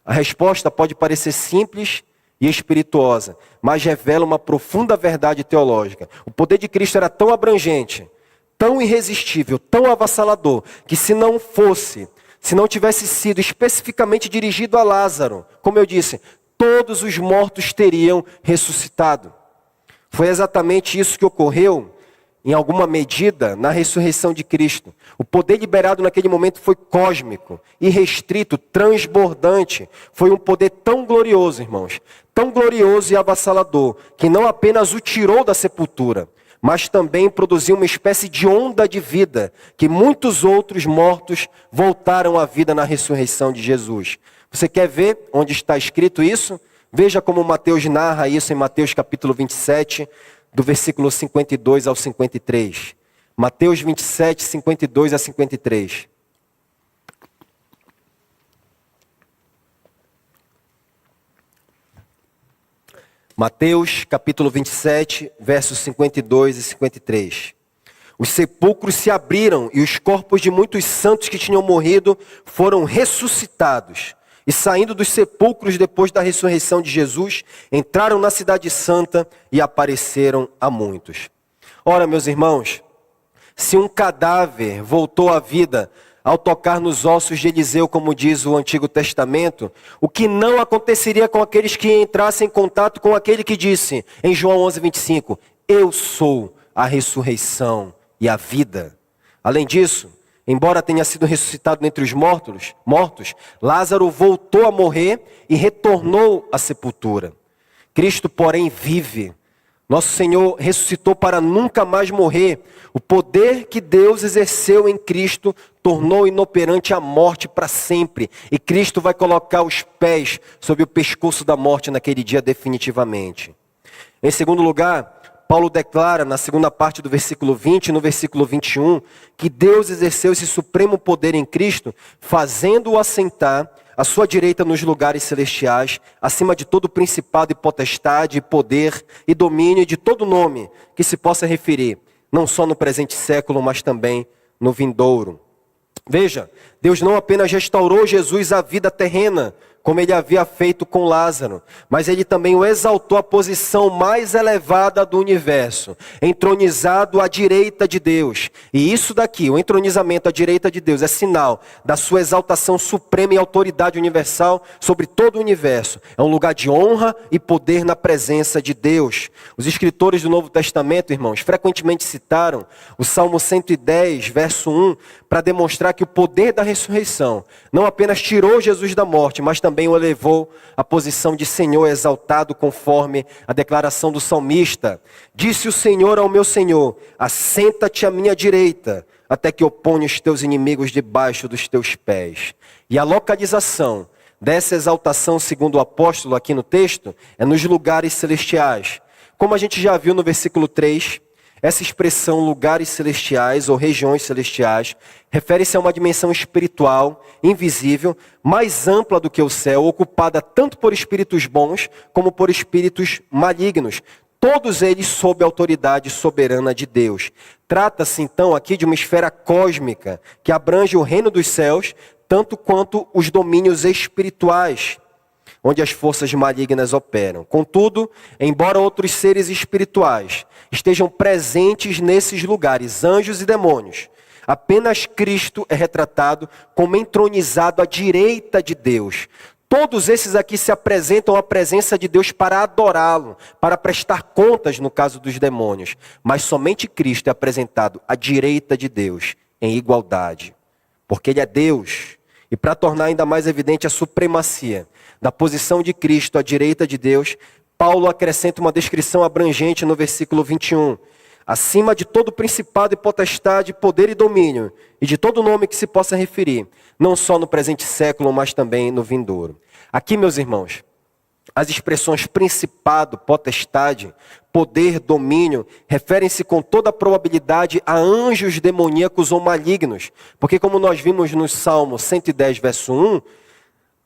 A resposta pode parecer simples e espirituosa, mas revela uma profunda verdade teológica. O poder de Cristo era tão abrangente, tão irresistível, tão avassalador, que se não tivesse sido especificamente dirigido a Lázaro, como eu disse, todos os mortos teriam ressuscitado. Foi exatamente isso que ocorreu, em alguma medida, na ressurreição de Cristo. O poder liberado naquele momento foi cósmico, irrestrito, transbordante. Foi um poder tão glorioso, irmãos, tão glorioso e avassalador, que não apenas o tirou da sepultura, mas também produziu uma espécie de onda de vida, que muitos outros mortos voltaram à vida na ressurreição de Jesus. Você quer ver onde está escrito isso? Veja como Mateus narra isso em Mateus capítulo 27, do versículo 52 ao 53. Mateus 27, 52 a 53. Mateus capítulo 27, versos 52 e 53. Os sepulcros se abriram e os corpos de muitos santos que tinham morrido foram ressuscitados. E saindo dos sepulcros depois da ressurreição de Jesus, entraram na cidade santa e apareceram a muitos. Ora, meus irmãos, se um cadáver voltou à vida ao tocar nos ossos de Eliseu, como diz o Antigo Testamento, o que não aconteceria com aqueles que entrassem em contato com aquele que disse, em João 11, 25, eu sou a ressurreição e a vida. Além disso, embora tenha sido ressuscitado dentre os mortos, Lázaro voltou a morrer e retornou à sepultura. Cristo, porém, vive. Nosso Senhor ressuscitou para nunca mais morrer. O poder que Deus exerceu em Cristo tornou inoperante a morte para sempre. E Cristo vai colocar os pés sobre o pescoço da morte naquele dia definitivamente. Em segundo lugar, Paulo declara na segunda parte do versículo 20 e no versículo 21, que Deus exerceu esse supremo poder em Cristo, fazendo-o assentar à sua direita nos lugares celestiais, acima de todo principado e potestade, e poder e domínio, e de todo nome que se possa referir, não só no presente século, mas também no vindouro. Veja, Deus não apenas restaurou Jesus à vida terrena, como ele havia feito com Lázaro, mas ele também o exaltou à posição mais elevada do universo, entronizado à direita de Deus. E isso daqui, o entronizamento à direita de Deus, é sinal da sua exaltação suprema e autoridade universal sobre todo o universo. É um lugar de honra e poder na presença de Deus. Os escritores do Novo Testamento, irmãos, frequentemente citaram o Salmo 110, verso 1, para demonstrar que o poder da ressurreição não apenas tirou Jesus da morte, mas também o elevou à posição de Senhor exaltado, conforme a declaração do salmista. Disse o Senhor ao meu Senhor, assenta-te à minha direita, até que eu ponha os teus inimigos debaixo dos teus pés. E a localização dessa exaltação, segundo o apóstolo aqui no texto, é nos lugares celestiais. Como a gente já viu no versículo 3, essa expressão lugares celestiais ou regiões celestiais refere-se a uma dimensão espiritual, invisível, mais ampla do que o céu, ocupada tanto por espíritos bons como por espíritos malignos, todos eles sob a autoridade soberana de Deus. Trata-se então aqui de uma esfera cósmica que abrange o reino dos céus, tanto quanto os domínios espirituais, onde as forças malignas operam. Contudo, embora outros seres espirituais estejam presentes nesses lugares, anjos e demônios, apenas Cristo é retratado como entronizado à direita de Deus. Todos esses aqui se apresentam à presença de Deus para adorá-lo, para prestar contas no caso dos demônios. Mas somente Cristo é apresentado à direita de Deus, em igualdade. Porque Ele é Deus. E para tornar ainda mais evidente a supremacia da posição de Cristo à direita de Deus, Paulo acrescenta uma descrição abrangente no versículo 21. Acima de todo principado e potestade, poder e domínio, e de todo nome que se possa referir, não só no presente século, mas também no vindouro. Aqui, meus irmãos, as expressões principado, potestade, poder, domínio, referem-se com toda a probabilidade a anjos demoníacos ou malignos. Porque como nós vimos no Salmo 110, verso 1,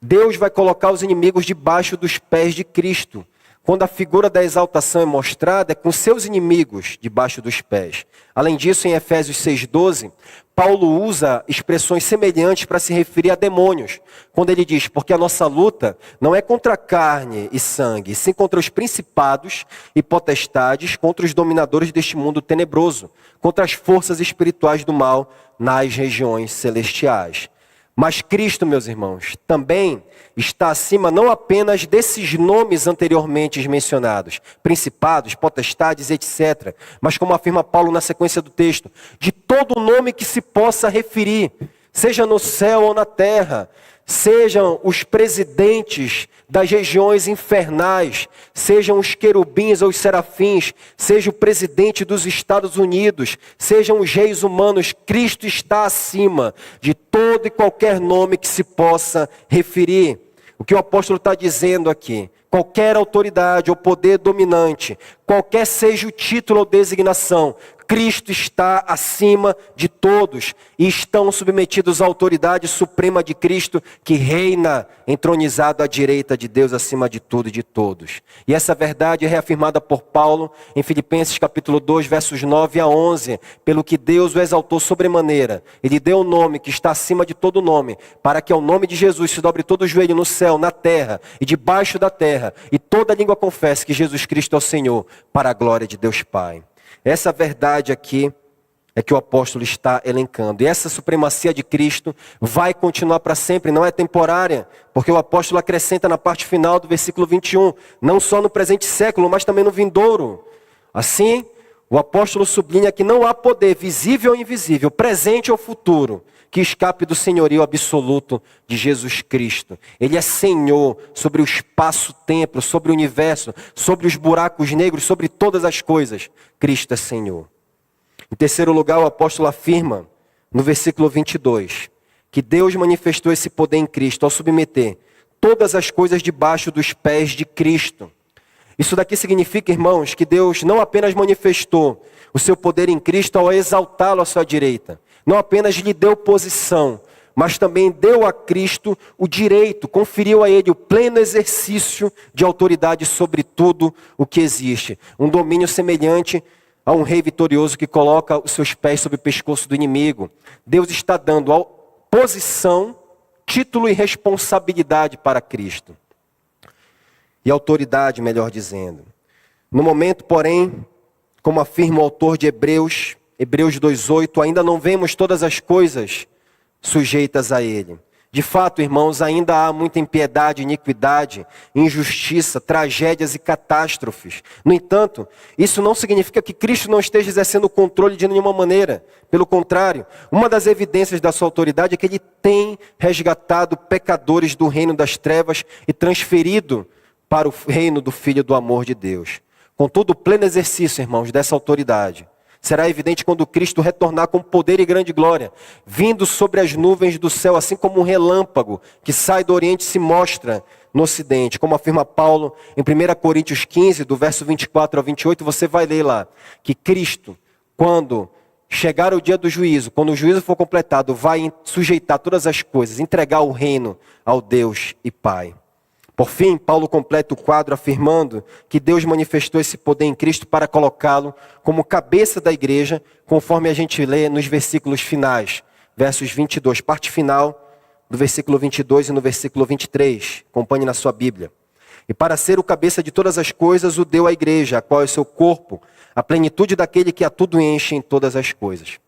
Deus vai colocar os inimigos debaixo dos pés de Cristo. Quando a figura da exaltação é mostrada, é com seus inimigos debaixo dos pés. Além disso, em Efésios 6,12, Paulo usa expressões semelhantes para se referir a demônios. Quando ele diz, porque a nossa luta não é contra carne e sangue, sim contra os principados e potestades, contra os dominadores deste mundo tenebroso, contra as forças espirituais do mal nas regiões celestiais. Mas Cristo, meus irmãos, também está acima não apenas desses nomes anteriormente mencionados, principados, potestades, etc., mas como afirma Paulo na sequência do texto, de todo nome que se possa referir, seja no céu ou na terra, sejam os presidentes das regiões infernais, sejam os querubins ou os serafins, seja o presidente dos Estados Unidos, sejam os reis humanos, Cristo está acima de todo e qualquer nome que se possa referir. O que o apóstolo está dizendo aqui, qualquer autoridade ou poder dominante, qualquer seja o título ou designação, Cristo está acima de todos e estão submetidos à autoridade suprema de Cristo, que reina entronizado à direita de Deus acima de tudo e de todos. E essa verdade é reafirmada por Paulo em Filipenses capítulo 2, versos 9 a 11. Pelo que Deus o exaltou sobremaneira, ele deu um nome que está acima de todo nome, para que ao nome de Jesus se dobre todo o joelho no céu, na terra e debaixo da terra, e toda língua confesse que Jesus Cristo é o Senhor, para a glória de Deus Pai. Essa verdade aqui é que o apóstolo está elencando. E essa supremacia de Cristo vai continuar para sempre, não é temporária, porque o apóstolo acrescenta na parte final do versículo 21, não só no presente século, mas também no vindouro. Assim, o apóstolo sublinha que não há poder visível ou invisível, presente ou futuro, que escape do senhorio absoluto de Jesus Cristo. Ele é Senhor sobre o espaço-tempo, sobre o universo, sobre os buracos negros, sobre todas as coisas. Cristo é Senhor. Em terceiro lugar, o apóstolo afirma, no versículo 22, que Deus manifestou esse poder em Cristo ao submeter todas as coisas debaixo dos pés de Cristo. Isso daqui significa, irmãos, que Deus não apenas manifestou o seu poder em Cristo ao exaltá-lo à sua direita, não apenas lhe deu posição, mas também deu a Cristo o direito, conferiu a ele o pleno exercício de autoridade sobre tudo o que existe. Um domínio semelhante a um rei vitorioso que coloca os seus pés sobre o pescoço do inimigo. Deus está dando posição, título e responsabilidade para Cristo. E autoridade, melhor dizendo. No momento, porém, como afirma o autor de Hebreus 2:8, ainda não vemos todas as coisas sujeitas a ele. De fato, irmãos, ainda há muita impiedade, iniquidade, injustiça, tragédias e catástrofes. No entanto, isso não significa que Cristo não esteja exercendo o controle de nenhuma maneira. Pelo contrário, uma das evidências da sua autoridade é que ele tem resgatado pecadores do reino das trevas e transferido para o reino do Filho do amor de Deus. Com todo o pleno exercício, irmãos, dessa autoridade, será evidente quando Cristo retornar com poder e grande glória, vindo sobre as nuvens do céu, assim como um relâmpago que sai do Oriente e se mostra no Ocidente. Como afirma Paulo em 1 Coríntios 15, do verso 24 ao 28, você vai ler lá, que Cristo, quando chegar o dia do juízo, quando o juízo for completado, vai sujeitar todas as coisas, entregar o reino ao Deus e Pai. Por fim, Paulo completa o quadro afirmando que Deus manifestou esse poder em Cristo para colocá-lo como cabeça da igreja, conforme a gente lê nos versículos finais, versos 22, parte final do versículo 22 e no versículo 23. Acompanhe na sua Bíblia. E para ser o cabeça de todas as coisas, o deu à igreja, a qual é o seu corpo, a plenitude daquele que a tudo enche em todas as coisas.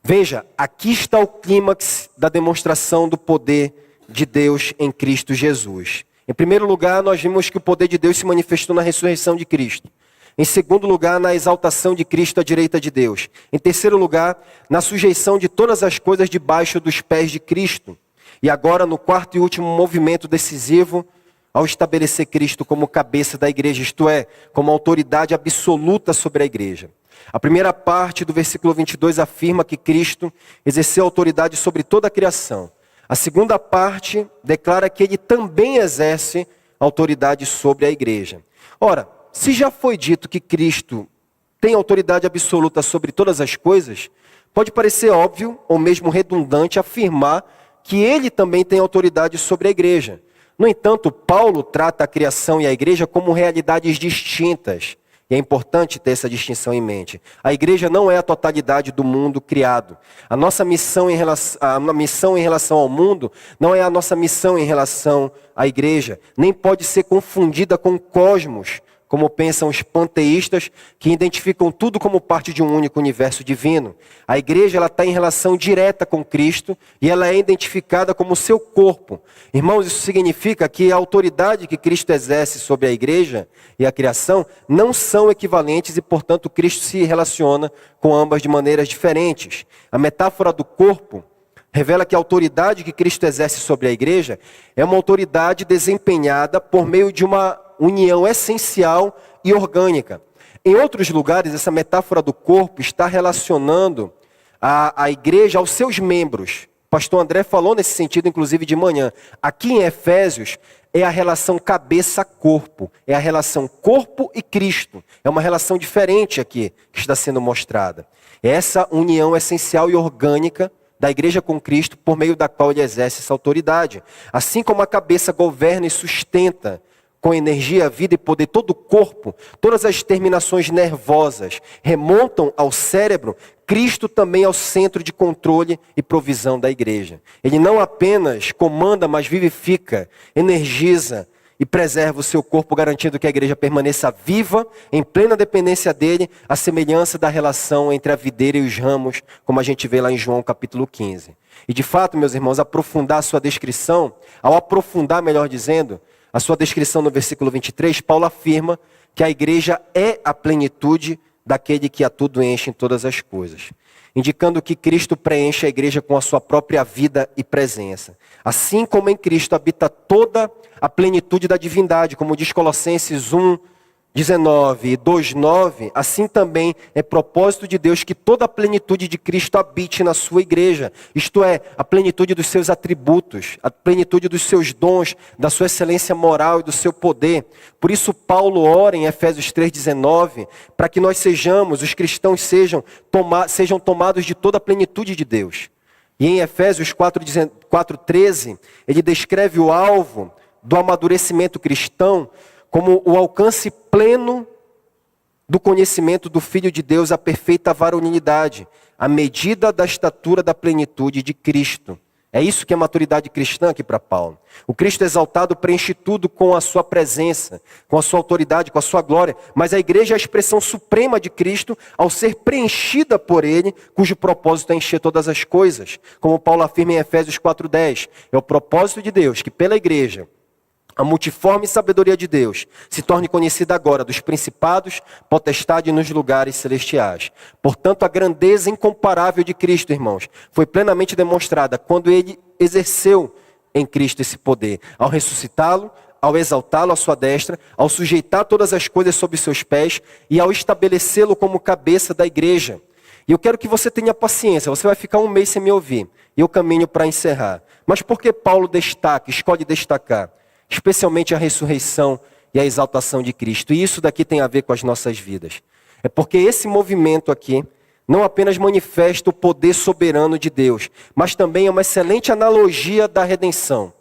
Veja, aqui está o clímax da demonstração do poder de Deus em Cristo Jesus. Em primeiro lugar, nós vimos que o poder de Deus se manifestou na ressurreição de Cristo. Em segundo lugar, na exaltação de Cristo à direita de Deus. Em terceiro lugar, na sujeição de todas as coisas debaixo dos pés de Cristo. E agora, no quarto e último movimento decisivo, ao estabelecer Cristo como cabeça da igreja, isto é, como autoridade absoluta sobre a igreja. A primeira parte do versículo 22 afirma que Cristo exerceu autoridade sobre toda a criação. A segunda parte declara que ele também exerce autoridade sobre a igreja. Ora, se já foi dito que Cristo tem autoridade absoluta sobre todas as coisas, pode parecer óbvio ou mesmo redundante afirmar que ele também tem autoridade sobre a igreja. No entanto, Paulo trata a criação e a igreja como realidades distintas. E é importante ter essa distinção em mente. A igreja não é a totalidade do mundo criado. A nossa missão em relação ao mundo não é a nossa missão em relação à igreja. Nem pode ser confundida com o cosmos, como pensam os panteístas, que identificam tudo como parte de um único universo divino. A igreja está em relação direta com Cristo e ela é identificada como seu corpo. Irmãos, isso significa que a autoridade que Cristo exerce sobre a igreja e a criação não são equivalentes e, portanto, Cristo se relaciona com ambas de maneiras diferentes. A metáfora do corpo revela que a autoridade que Cristo exerce sobre a igreja é uma autoridade desempenhada por meio de uma união essencial e orgânica. Em outros lugares, essa metáfora do corpo está relacionando a igreja aos seus membros. pastor André falou nesse sentido, inclusive, de manhã. Aqui em Efésios, é a relação cabeça-corpo. É a relação corpo e Cristo. É uma relação diferente aqui que está sendo mostrada. É essa união essencial e orgânica da igreja com Cristo, por meio da qual ele exerce essa autoridade. Assim como a cabeça governa e sustenta com energia, vida e poder todo o corpo, todas as terminações nervosas remontam ao cérebro, Cristo também é o centro de controle e provisão da igreja. Ele não apenas comanda, mas vivifica, energiza e preserva o seu corpo, garantindo que a igreja permaneça viva, em plena dependência dele, à semelhança da relação entre a videira e os ramos, como a gente vê lá em João capítulo 15. E de fato, meus irmãos, aprofundar a sua descrição, ao aprofundar, melhor dizendo, a sua descrição no versículo 23, Paulo afirma que a igreja é a plenitude daquele que a tudo enche em todas as coisas, indicando que Cristo preenche a igreja com a sua própria vida e presença. Assim como em Cristo habita toda a plenitude da divindade, como diz Colossenses 1:19 e 2:9, assim também é propósito de Deus que toda a plenitude de Cristo habite na sua igreja, isto é, a plenitude dos seus atributos, a plenitude dos seus dons, da sua excelência moral e do seu poder. Por isso Paulo ora em Efésios 3:19, para que nós sejamos, os cristãos sejam tomados de toda a plenitude de Deus. E em Efésios 4:13, ele descreve o alvo do amadurecimento cristão como o alcance pleno do conhecimento do Filho de Deus, a perfeita varonilidade, a medida da estatura da plenitude de Cristo. É isso que é maturidade cristã aqui para Paulo. O Cristo exaltado preenche tudo com a sua presença, com a sua autoridade, com a sua glória. Mas a igreja é a expressão suprema de Cristo ao ser preenchida por ele, cujo propósito é encher todas as coisas. Como Paulo afirma em Efésios 4:10. É o propósito de Deus que pela igreja, a multiforme sabedoria de Deus se torne conhecida agora dos principados, potestade nos lugares celestiais. Portanto, a grandeza incomparável de Cristo, irmãos, foi plenamente demonstrada quando ele exerceu em Cristo esse poder, ao ressuscitá-lo, ao exaltá-lo à sua destra, ao sujeitar todas as coisas sob seus pés e ao estabelecê-lo como cabeça da igreja. E eu quero que você tenha paciência, você vai ficar um mês sem me ouvir, e eu caminho para encerrar. Mas por que Paulo escolhe destacar? Especialmente a ressurreição e a exaltação de Cristo. E isso daqui tem a ver com as nossas vidas. É porque esse movimento aqui não apenas manifesta o poder soberano de Deus, mas também é uma excelente analogia da redenção.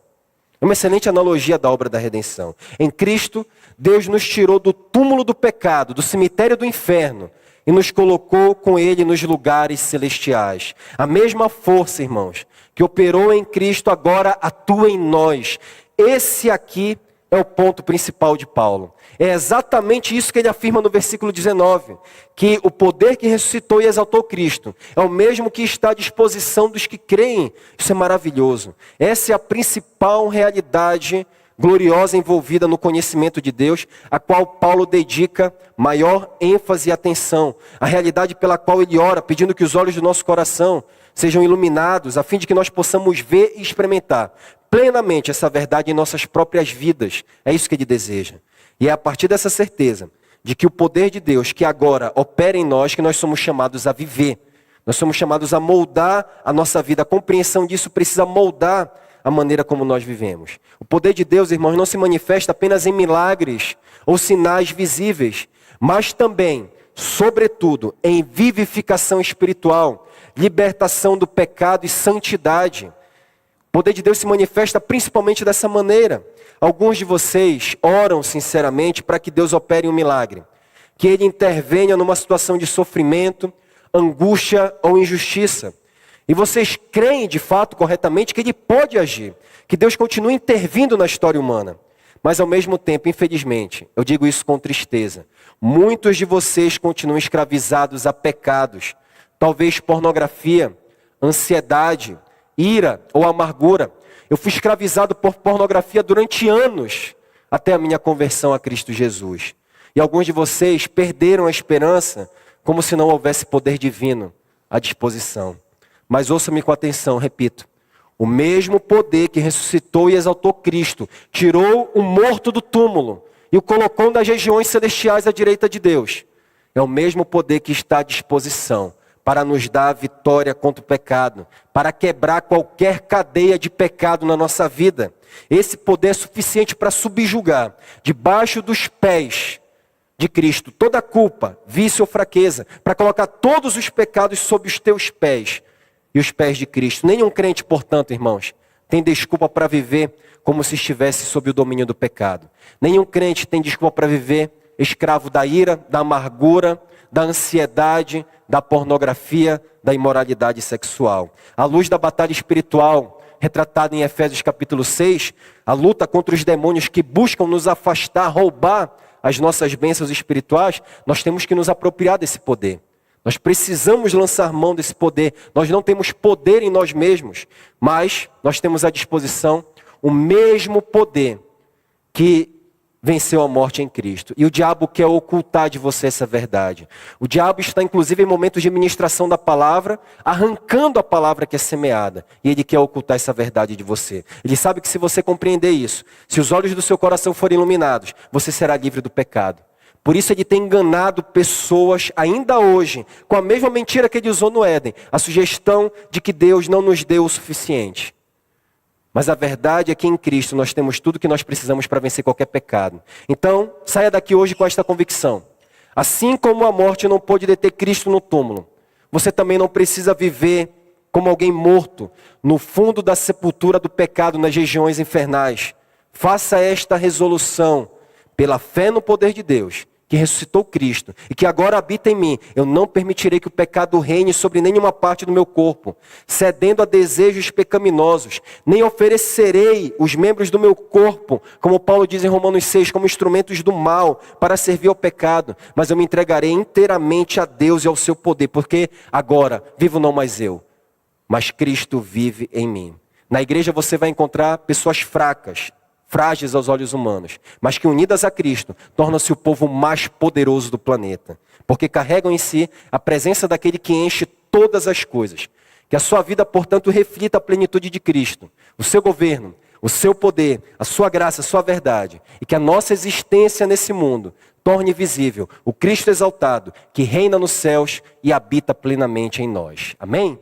É uma excelente analogia da obra da redenção. Em Cristo, Deus nos tirou do túmulo do pecado, do cemitério do inferno, e nos colocou com Ele nos lugares celestiais. A mesma força, irmãos, que operou em Cristo agora atua em nós. Esse aqui é o ponto principal de Paulo. É exatamente isso que ele afirma no versículo 19. Que o poder que ressuscitou e exaltou Cristo é o mesmo que está à disposição dos que creem. Isso é maravilhoso. Essa é a principal realidade gloriosa envolvida no conhecimento de Deus, a qual Paulo dedica maior ênfase e atenção. A realidade pela qual ele ora, pedindo que os olhos do nosso coração sejam iluminados, a fim de que nós possamos ver e experimentar plenamente essa verdade em nossas próprias vidas. É isso que ele deseja. E é a partir dessa certeza de que o poder de Deus que agora opera em nós, que nós somos chamados a viver. Nós somos chamados a moldar a nossa vida. A compreensão disso precisa moldar a maneira como nós vivemos. O poder de Deus, irmãos, não se manifesta apenas em milagres ou sinais visíveis, mas também, sobretudo, em vivificação espiritual, libertação do pecado e santidade. O poder de Deus se manifesta principalmente dessa maneira. Alguns de vocês oram sinceramente para que Deus opere um milagre. Que Ele intervenha numa situação de sofrimento, angústia ou injustiça. E vocês creem de fato, corretamente, que Ele pode agir. Que Deus continue intervindo na história humana. Mas ao mesmo tempo, infelizmente, eu digo isso com tristeza, muitos de vocês continuam escravizados a pecados. Talvez pornografia, ansiedade, ira ou amargura. Eu fui escravizado por pornografia durante anos, até a minha conversão a Cristo Jesus. E alguns de vocês perderam a esperança, como se não houvesse poder divino à disposição. Mas ouça-me com atenção, repito. O mesmo poder que ressuscitou e exaltou Cristo, tirou o morto do túmulo e o colocou nas regiões celestiais à direita de Deus. É o mesmo poder que está à disposição para nos dar a vitória contra o pecado, para quebrar qualquer cadeia de pecado na nossa vida. Esse poder é suficiente para subjugar, debaixo dos pés de Cristo, toda culpa, vício ou fraqueza, para colocar todos os pecados sob os teus pés e os pés de Cristo. Nenhum crente, portanto, irmãos, tem desculpa para viver como se estivesse sob o domínio do pecado. Nenhum crente tem desculpa para viver escravo da ira, da amargura, da ansiedade, da pornografia, da imoralidade sexual. À luz da batalha espiritual, retratada em Efésios capítulo 6, a luta contra os demônios que buscam nos afastar, roubar as nossas bênçãos espirituais, nós temos que nos apropriar desse poder. Nós precisamos lançar mão desse poder. Nós não temos poder em nós mesmos, mas nós temos à disposição o mesmo poder que venceu a morte em Cristo. E o diabo quer ocultar de você essa verdade. O diabo está inclusive em momentos de ministração da palavra, arrancando a palavra que é semeada. E ele quer ocultar essa verdade de você. Ele sabe que se você compreender isso, se os olhos do seu coração forem iluminados, você será livre do pecado. Por isso ele tem enganado pessoas ainda hoje, com a mesma mentira que ele usou no Éden. A sugestão de que Deus não nos deu o suficiente. Mas a verdade é que em Cristo nós temos tudo que nós precisamos para vencer qualquer pecado. Então, saia daqui hoje com esta convicção. Assim como a morte não pôde deter Cristo no túmulo, você também não precisa viver como alguém morto no fundo da sepultura do pecado nas regiões infernais. Faça esta resolução pela fé no poder de Deus, que ressuscitou Cristo e que agora habita em mim. Eu não permitirei que o pecado reine sobre nenhuma parte do meu corpo, cedendo a desejos pecaminosos. Nem oferecerei os membros do meu corpo, como Paulo diz em Romanos 6, como instrumentos do mal para servir ao pecado. Mas eu me entregarei inteiramente a Deus e ao seu poder, porque agora vivo não mais eu, mas Cristo vive em mim. Na igreja você vai encontrar pessoas fracas, frágeis aos olhos humanos, mas que unidas a Cristo, tornam-se o povo mais poderoso do planeta, porque carregam em si a presença daquele que enche todas as coisas. Que a sua vida, portanto, reflita a plenitude de Cristo, o seu governo, o seu poder, a sua graça, a sua verdade, e que a nossa existência nesse mundo torne visível o Cristo exaltado, que reina nos céus e habita plenamente em nós. Amém?